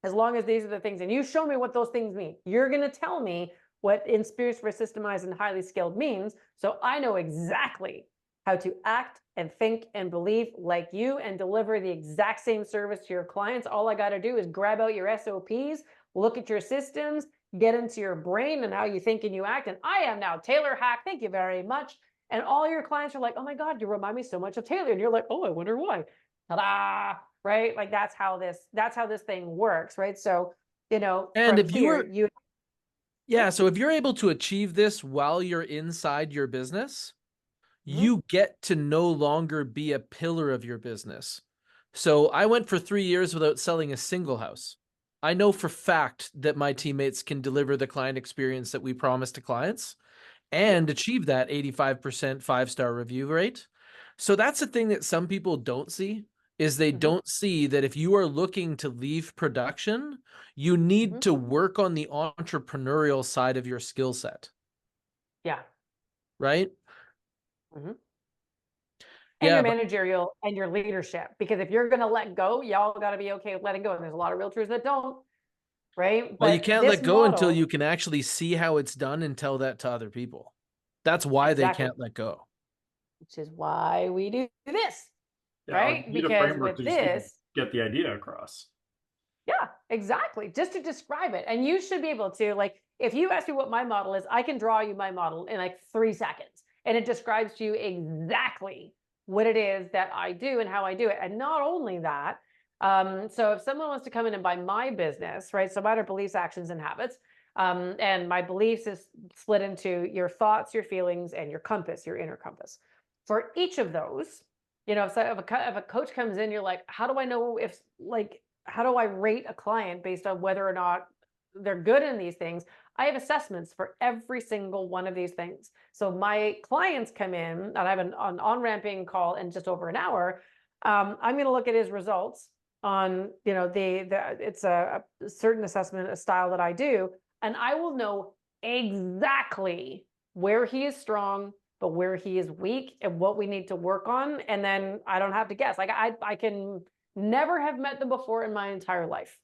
As long as these are the things, and you show me what those things mean, you're going to tell me what experience for systemized and highly skilled means. So I know exactly how to act and think and believe like you and deliver the exact same service to your clients. All I got to do is grab out your SOPs, look at your systems, get into your brain and how you think and you act. And I am now Taylor Hack. Thank you very much. And all your clients are like, oh my God, you remind me so much of Taylor. And you're like, oh, I wonder why. Ta-da! Right? Like that's how this thing works, right? So, and if so if you're able to achieve this while you're inside your business, you get to no longer be a pillar of your business. So I went for 3 years without selling a single house. I know for fact that my teammates can deliver the client experience that we promise to clients and achieve that 85% 5-star review rate. So that's the thing that some people don't see, is they don't see that if you are looking to leave production, you need to work on the entrepreneurial side of your skill set. Yeah. Right? and Yeah, your but managerial and your leadership. Because if you're going to let go, y'all got to be okay with letting go. And there's a lot of realtors that don't, right? well, you But can't this let go until you model, can actually see how it's done and tell that to other people. That's why they exactly, can't let go. which is why we do this, Yeah, like right? you need a Because framework with to just even this, get the idea across. yeah, exactly. Just to describe it. And you should be able to, like, if you ask me what my model is, I can draw you my model in like 3 seconds. And it describes to you exactly what it is that I do and how I do it. And not only that, so if someone wants to come in and buy my business, right? So mine are beliefs, actions, and habits. And my beliefs is split into your thoughts, your feelings, and your compass, your inner compass. For each of those, if a coach comes in, you're like, how do I know if, like, how do I rate a client based on whether or not they're good in these things? I have assessments for every single one of these things. So my clients come in and I have an on-ramping call in just over an hour. I'm going to look at his results on, it's a certain assessment, a style that I do, and I will know exactly where he is strong, but where he is weak and what we need to work on. And then I don't have to guess. Like I can never have met them before in my entire life.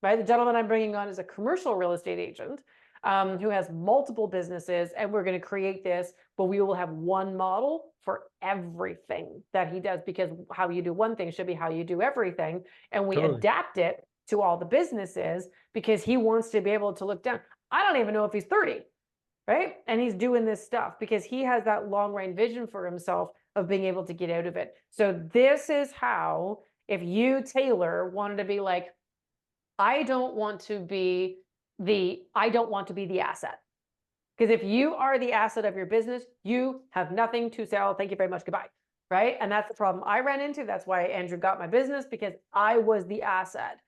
Right? The gentleman I'm bringing on is a commercial real estate agent who has multiple businesses, and we're going to create this, but we will have one model for everything that he does, because how you do one thing should be how you do everything. And we Totally. adapt it to all the businesses because he wants to be able to look down. I don't even know if he's 30, right? And he's doing this stuff because he has that long range vision for himself of being able to get out of it. So this is how, if you, Taylor, wanted to be like, I don't want to be the asset. Because if you are the asset of your business, you have nothing to sell. Thank you very much. Goodbye. Right. And that's the problem I ran into. That's why Andrew got my business, because I was the asset.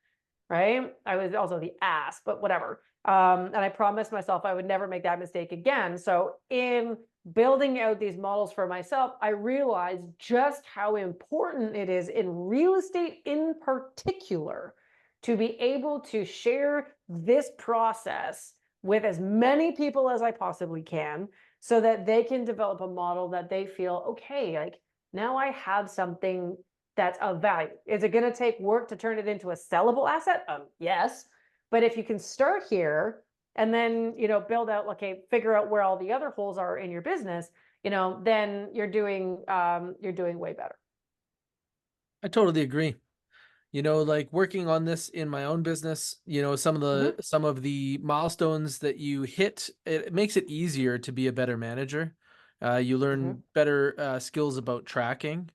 Right. I was also the ass, but whatever. And I promised myself I would never make that mistake again. So in building out these models for myself, I realized just how important it is in real estate in particular to be able to share this process with as many people as I possibly can, so that they can develop a model that they feel, okay, like now I have something that's of value. Is it going to take work to turn it into a sellable asset? Yes. But if you can start here and then, build out, okay, figure out where all the other holes are in your business, then you're doing way better. I totally agree. Like working on this in my own business, some of the milestones that you hit, it makes it easier to be a better manager. You learn better skills about tracking,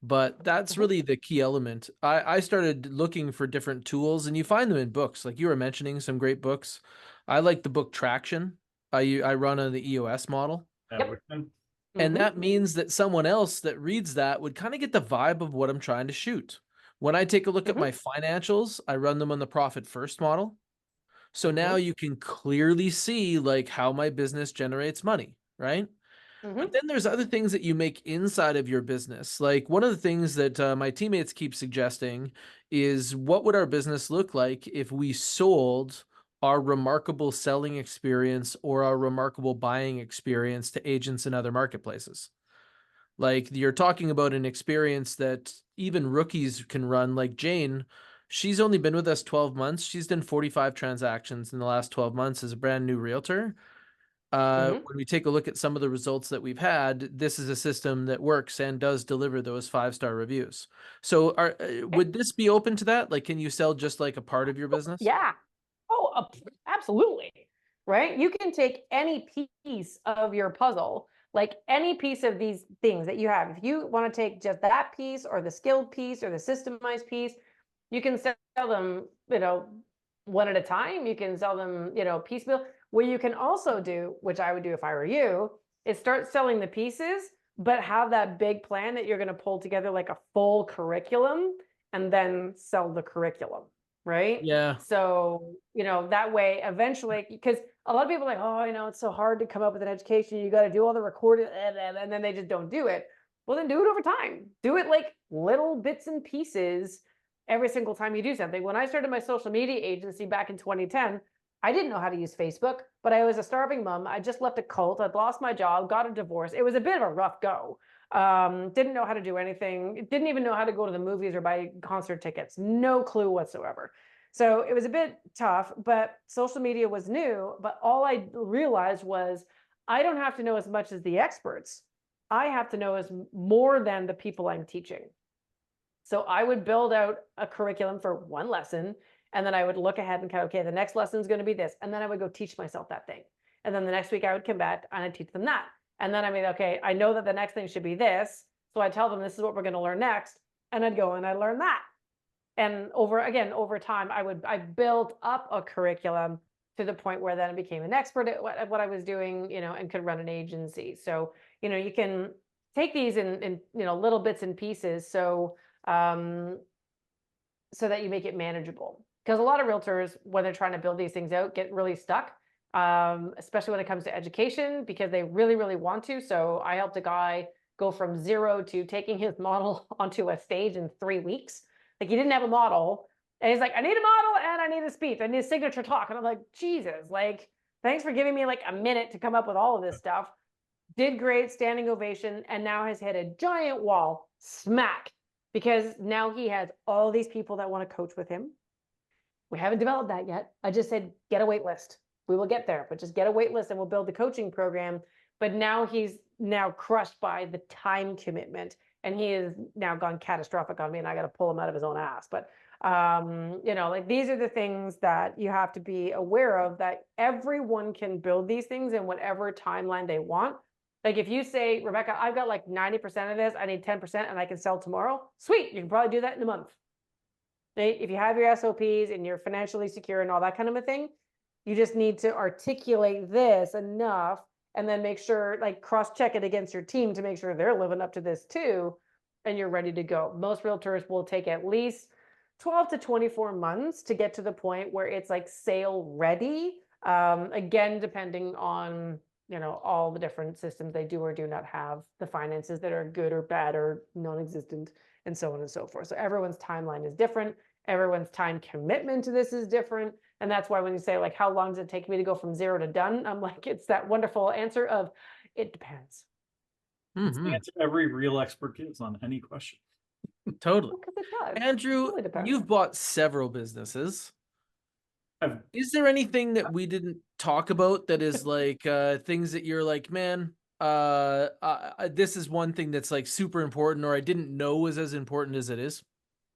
but that's really the key element. I started looking for different tools, and you find them in books. Like you were mentioning some great books. I like the book Traction. I run on the EOS model. Yeah, Yep. And that means that someone else that reads that would kind of get the vibe of what I'm trying to shoot. When I take a look at my financials, I run them on the profit first model. So now you can clearly see like how my business generates money, right? But then there's other things that you make inside of your business. Like one of the things that my teammates keep suggesting is, what would our business look like if we sold our remarkable selling experience or our remarkable buying experience to agents in other marketplaces? Like you're talking about an experience that even rookies can run. Like Jane, she's only been with us 12 months. She's done 45 transactions in the last 12 months as a brand new realtor. When we take a look at some of the results that we've had, this is a system that works and does deliver those 5-star reviews. So would this be open to that? Like, can you sell just like a part of your business? Yeah. Oh, absolutely. Right. You can take any piece of your puzzle, like any piece of these things that you have. If you want to take just that piece or the skilled piece or the systemized piece, you can sell them, one at a time. You can sell them, piecemeal. What you can also do, which I would do if I were you, is start selling the pieces, but have that big plan that you're going to pull together like a full curriculum and then sell the curriculum. Right. Yeah. So, that way eventually, because a lot of people are like, oh, it's so hard to come up with an education. You got to do all the recording, and then they just don't do it. Well, then do it over time. Do it like little bits and pieces every single time you do something. When I started my social media agency back in 2010, I didn't know how to use Facebook, but I was a starving mom. I just left a cult. I'd lost my job, got a divorce. It was a bit of a rough go. Didn't know how to do anything. Didn't even know how to go to the movies or buy concert tickets. No clue whatsoever. So it was a bit tough, but social media was new. But all I realized was I don't have to know as much as the experts. I have to know as more than the people I'm teaching. So I would build out a curriculum for one lesson, and then I would look ahead and go, okay, the next lesson is going to be this. And then I would go teach myself that thing. And then the next week I would come back and I'd teach them that. And then I mean, okay, I know that the next thing should be this. So I tell them this is what we're going to learn next. And I'd go and I learn that. And over time, I built up a curriculum to the point where then I became an expert at what I was doing, and could run an agency. So, you can take these in little bits and pieces. So that you make it manageable. Because a lot of realtors, when they're trying to build these things out, get really stuck, especially when it comes to education, because they really, really want to. So I helped a guy go from 0 to taking his model onto a stage in 3 weeks. Like, he didn't have a model. And he's like, I need a model and I need a speech. I need a signature talk. And I'm like, Jesus, like, thanks for giving me like a minute to come up with all of this stuff. Did great, standing ovation, and now has hit a giant wall, smack, because now he has all these people that want to coach with him. We haven't developed that yet. I just said, get a wait list. We will get there, but just get a wait list and we'll build the coaching program. But now he's now crushed by the time commitment, and he has now gone catastrophic on me, and I got to pull him out of his own ass. But like, these are the things that you have to be aware of, that everyone can build these things in whatever timeline they want. Like, if you say, Rebecca, I've got like 90% of this, I need 10% and I can sell tomorrow. Sweet. You can probably do that in a month. Right? If you have your SOPs and you're financially secure and all that kind of a thing, you just need to articulate this enough and then make sure, like, cross-check it against your team to make sure they're living up to this too, and you're ready to go. Most realtors will take at least 12 to 24 months to get to the point where it's like sale ready. Again, depending on, all the different systems they do or do not have, the finances that are good or bad or non-existent, and so on and so forth. So everyone's timeline is different. Everyone's time commitment to this is different. And that's why when you say, like, how long does it take me to go from 0 to done? I'm like, it's that wonderful answer of, it depends. It's the answer every real expert gives on any question. Totally. Because it does. Andrew, Really depends. you've bought several busices. Is there anything that we didn't talk about that is like things that you're like, man, this is one thing that's like super important, or I didn't know was as important as it is?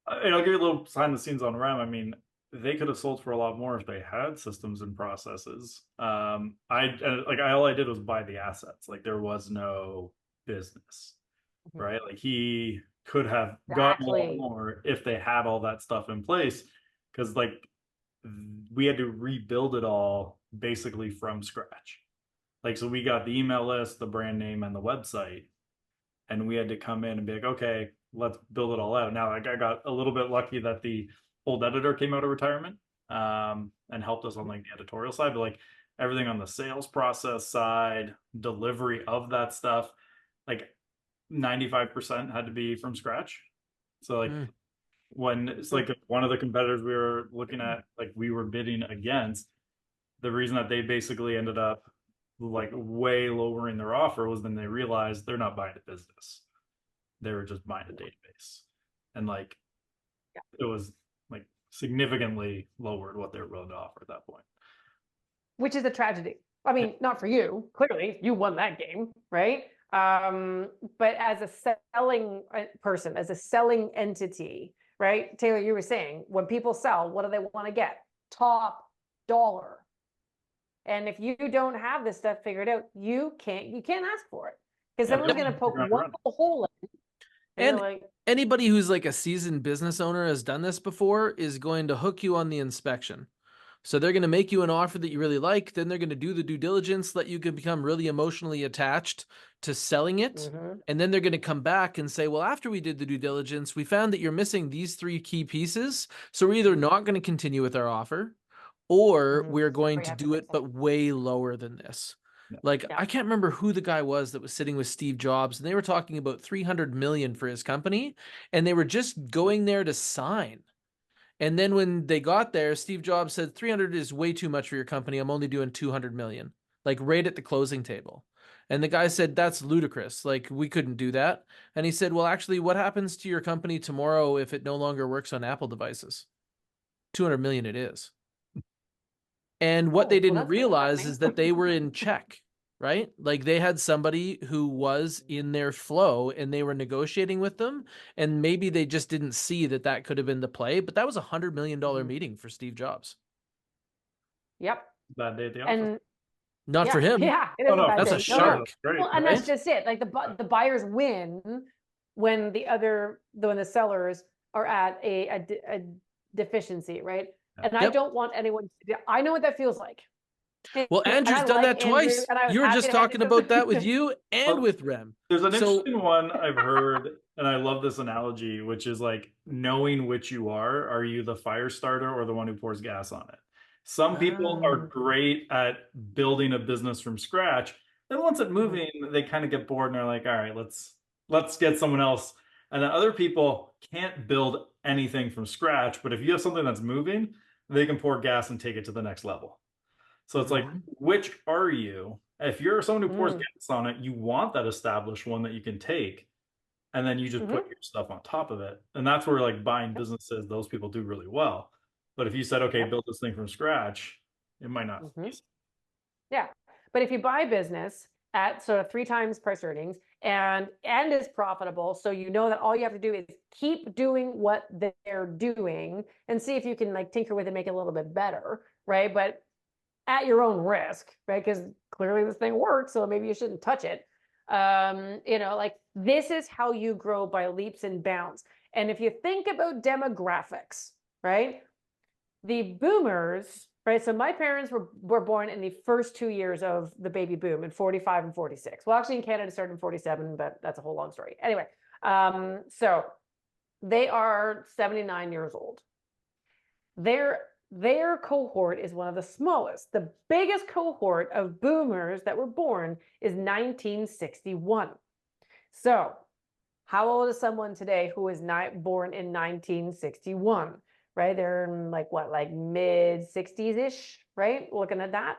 And I'll give you a little behind the scenes on REM. I mean, they could have sold for a lot more if they had systems and processes. All I did was buy the assets. Like, there was no business, right? Like, he could have gotten a lot more if they had all that stuff in place, because like, we had to rebuild it all basically from scratch. Like, so we got the email list, the brand name, and the website, and we had to come in and be like, okay, let's build it all out. Now, like, I got a little bit lucky that the old editor came out of retirement and helped us on like the editorial side, but like everything on the sales process side, delivery of that stuff, like 95% had to be from scratch. So like, when it's like one of the competitors we were looking at, like, we were bidding against, the reason that they basically ended up like way lowering their offer was then they realized they're not buying a business, they were just buying a database, and like, it was like significantly lowered what they were willing to offer at that point, which is a tragedy. I mean, not for you, clearly you won that game, right? But as a selling person, as a selling entity, right? Taylor, you were saying, when people sell, what do they want to get? Top dollar. And if you don't have this stuff figured out, you can't ask for it, because someone's going to poke one hole in. And like, anybody who's like a seasoned business owner has done this before is going to hook you on the inspection. So they're going to make you an offer that you really like. Then they're going to do the due diligence, let you can become really emotionally attached to selling it. And then they're going to come back and say, well, after we did the due diligence, we found that you're missing these 3 key pieces. So we're either not going to continue with our offer, or we're going to do it, but way lower than this. Like, I can't remember who the guy was that was sitting with Steve Jobs, and they were talking about 300 million for his company, and they were just going there to sign. And then when they got there, Steve Jobs said 300 is way too much for your company. I'm only doing 200 million, like right at the closing table. And the guy said, that's ludicrous. Like, we couldn't do that. And he said, well, actually, what happens to your company tomorrow if it no longer works on Apple devices? 200 million it is. And what they didn't realize is that they were in check, right? Like, they had somebody who was in their flow and they were negotiating with them. And maybe they just didn't see that that could have been the play, but that was $100 million meeting for Steve Jobs. Yep. Bad day at the office. And not for him. Yeah, it is a bad that's day. a shark. Well, and that's just it. Like the buyers win when the sellers are at a deficiency, right? And I don't want anyone to, I know what that feels like. Well, Andrew's done that twice. You were just talking about that with you and with REM. There's an interesting one I've heard, and I love this analogy, which is like knowing which you are. Are you the fire starter or the one who pours gas on it? Some people are great at building a business from scratch. Then once it's moving, they kind of get bored and they're like, all right, let's get someone else. And then other people can't build anything from scratch, but if you have something that's moving, they can pour gas and take it to the next level. So it's like, which are you? If you're someone who pours gas on it, you want that established one that you can take, and then you just put your stuff on top of it. And that's where like buying businesses, those people do really well. But if you said, okay, build this thing from scratch, it might not. Yeah. But if you buy business at sort of 3 times price earnings and is profitable, so you know that all you have to do is keep doing what they're doing and see if you can like tinker with it, make it a little bit better, right? But at your own risk, right? Because clearly this thing works, so maybe you shouldn't touch it. Like this is how you grow by leaps and bounds. And if you think about demographics, right? The boomers, right? So my parents were born in the first 2 years of the baby boom in 45 and 46. Well, actually in Canada it started in 47, but that's a whole long story. Anyway, so they are 79 years old. Their cohort is one of the smallest. The biggest cohort of boomers that were born is 1961. So how old is someone today who is not born in 1961? Right? They're in like mid 60s-ish, right? Looking at that.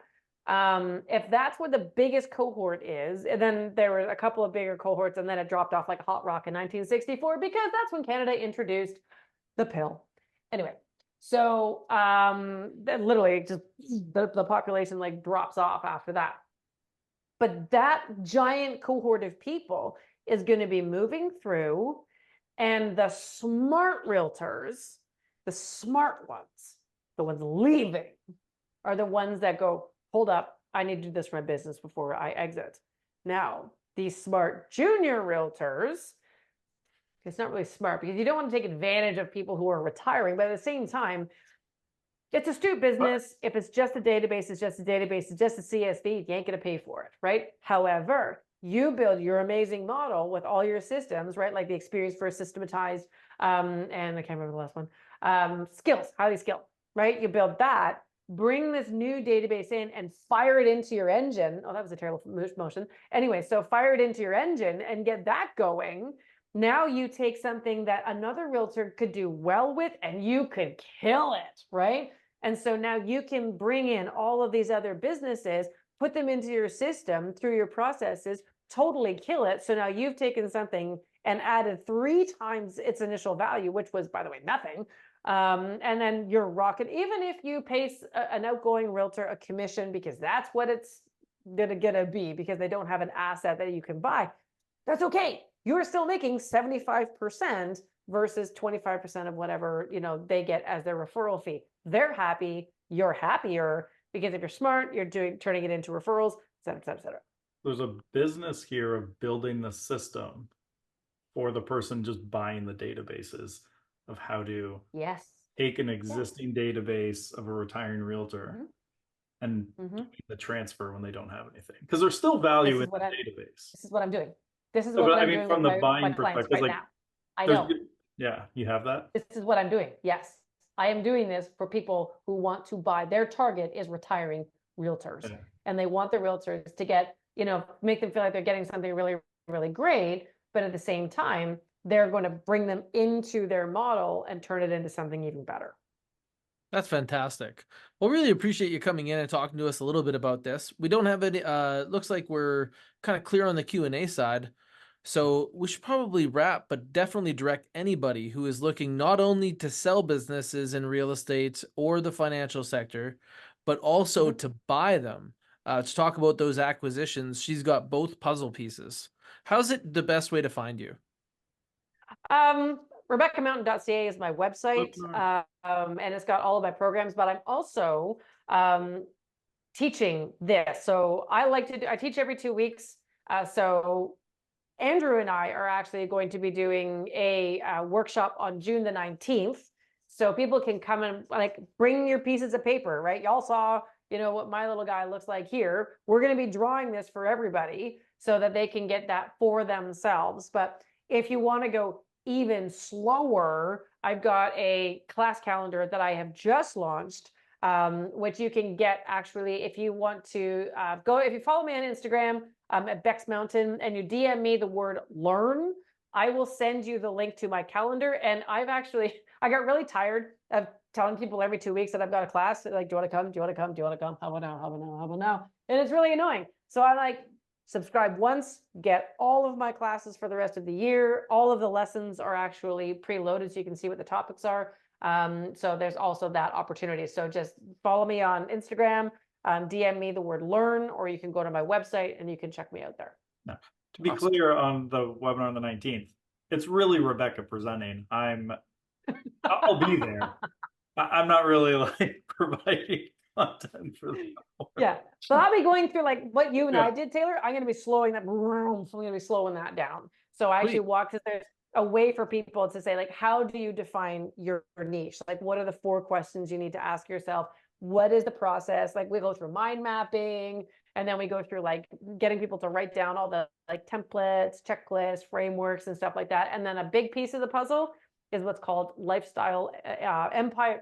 If that's where the biggest cohort is, and then there were a couple of bigger cohorts, and then it dropped off like a hot rock in 1964 because that's when Canada introduced the pill. Anyway, so literally just the population like drops off after that. But that giant cohort of people is going to be moving through, and the smart realtors, the smart ones, the ones leaving, are the ones that go, hold up, I need to do this for my business before I exit. Now, these smart junior realtors, it's not really smart because you don't want to take advantage of people who are retiring, but at the same time, it's a stupid business. If it's just a database, it's just a database, it's just a CSV, you ain't going to pay for it, right? However, you build your amazing model with all your systems, right? Like the experience first systematized, and I can't remember the last one. Skills, highly skilled, right? You build that, bring this new database in and fire it into your engine. Oh, that was a terrible motion. Anyway, so fire it into your engine and get that going. Now you take something that another realtor could do well with and you could kill it, right? And so now you can bring in all of these other businesses, put them into your system through your processes, totally kill it. So now you've taken something and added 3 times its initial value, which was, by the way, nothing. And then you're rocking, even if you pay an outgoing realtor a commission, because that's what it's gonna be, because they don't have an asset that you can buy. That's okay. You're still making 75% versus 25% of whatever, they get as their referral fee. They're happy, you're happier, because if you're smart, you're turning it into referrals, et cetera, et cetera, et cetera. There's a business here of building the system for the person just buying the databases of how to take an existing database of a retiring realtor and do the transfer when they don't have anything. Because there's still value in the database. This is what I'm doing. This is what I'm doing from the buying perspective right now. I know. Yeah, you have that? This is what I'm doing. Yes. I am doing this for people who want to buy. Their target is retiring realtors. Yeah. And they want the realtors to get, make them feel like they're getting something really, really great. But at the same time, they're going to bring them into their model and turn it into something even better. That's fantastic. Well, really appreciate you coming in and talking to us a little bit about this. We don't have any, looks like we're kind of clear on the Q&A side. So we should probably wrap, but definitely direct anybody who is looking not only to sell businesses in real estate or the financial sector, but also to buy them, to talk about those acquisitions. She's got both puzzle pieces. How's it the best way to find you? RebeccaMountain.ca is my website, and it's got all of my programs, but I'm also teaching this. So I teach every 2 weeks. So Andrew and I are actually going to be doing a workshop on June the 19th. So people can come and like bring your pieces of paper, right? Y'all saw, what my little guy looks like here. We're going to be drawing this for everybody so that they can get that for themselves. But if you want to go even slower, I've got a class calendar that I have just launched, which you can get actually if you want to if you follow me on Instagram at Bex Mountain and you DM me the word learn, I will send you the link to my calendar. And I got really tired of telling people every 2 weeks that I've got a class. Like, do you want to come? Do you want to come? Do you want to come? How about now? How about now? How about now? And it's really annoying. So I like subscribe once, get all of my classes for the rest of the year. All of the lessons are actually preloaded so you can see what the topics are. So there's also that opportunity. So just follow me on Instagram, DM me the word learn, or you can go to my website and you can check me out there. No. To be clear on the webinar on the 19th, it's really Rebecca presenting. I'll be there. I'm not really like providing content for them. Yeah, but I'll be going through like what you and I did, Taylor. I'm going to be slowing that. I'm going to be slowing that down. So I actually walk because there's a way for people to say like, how do you define your niche? Like, what are the 4 questions you need to ask yourself? What is the process? Like, we go through mind mapping, and then we go through like getting people to write down all the like templates, checklists, frameworks, and stuff like that. And then a big piece of the puzzle is what's called lifestyle empire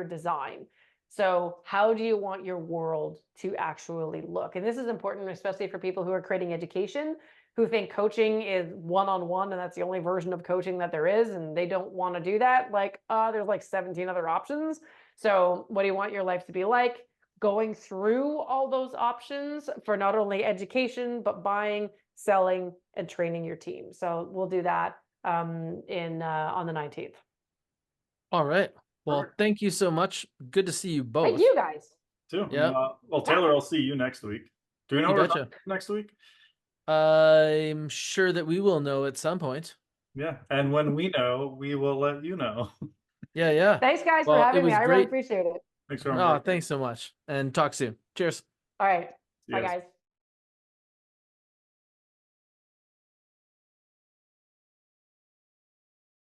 design. So how do you want your world to actually look? And this is important, especially for people who are creating education, who think coaching is one-on-one and that's the only version of coaching that there is, and they don't want to do that. Like, there's like 17 other options. So what do you want your life to be like? Going through all those options for not only education, but buying, selling, and training your team. So we'll do that on the 19th. All right. Well, thank you so much. Good to see you both. Thank you guys. Too. Yeah. Well, Taylor, I'll see you next week. Do we know what we're next week? I'm sure that we will know at some point. Yeah. And when we know, we will let you know. Yeah. Thanks, guys, for having me. I really appreciate it. Thanks for having me. Thanks so much. And talk soon. Cheers. All right. Bye, guys.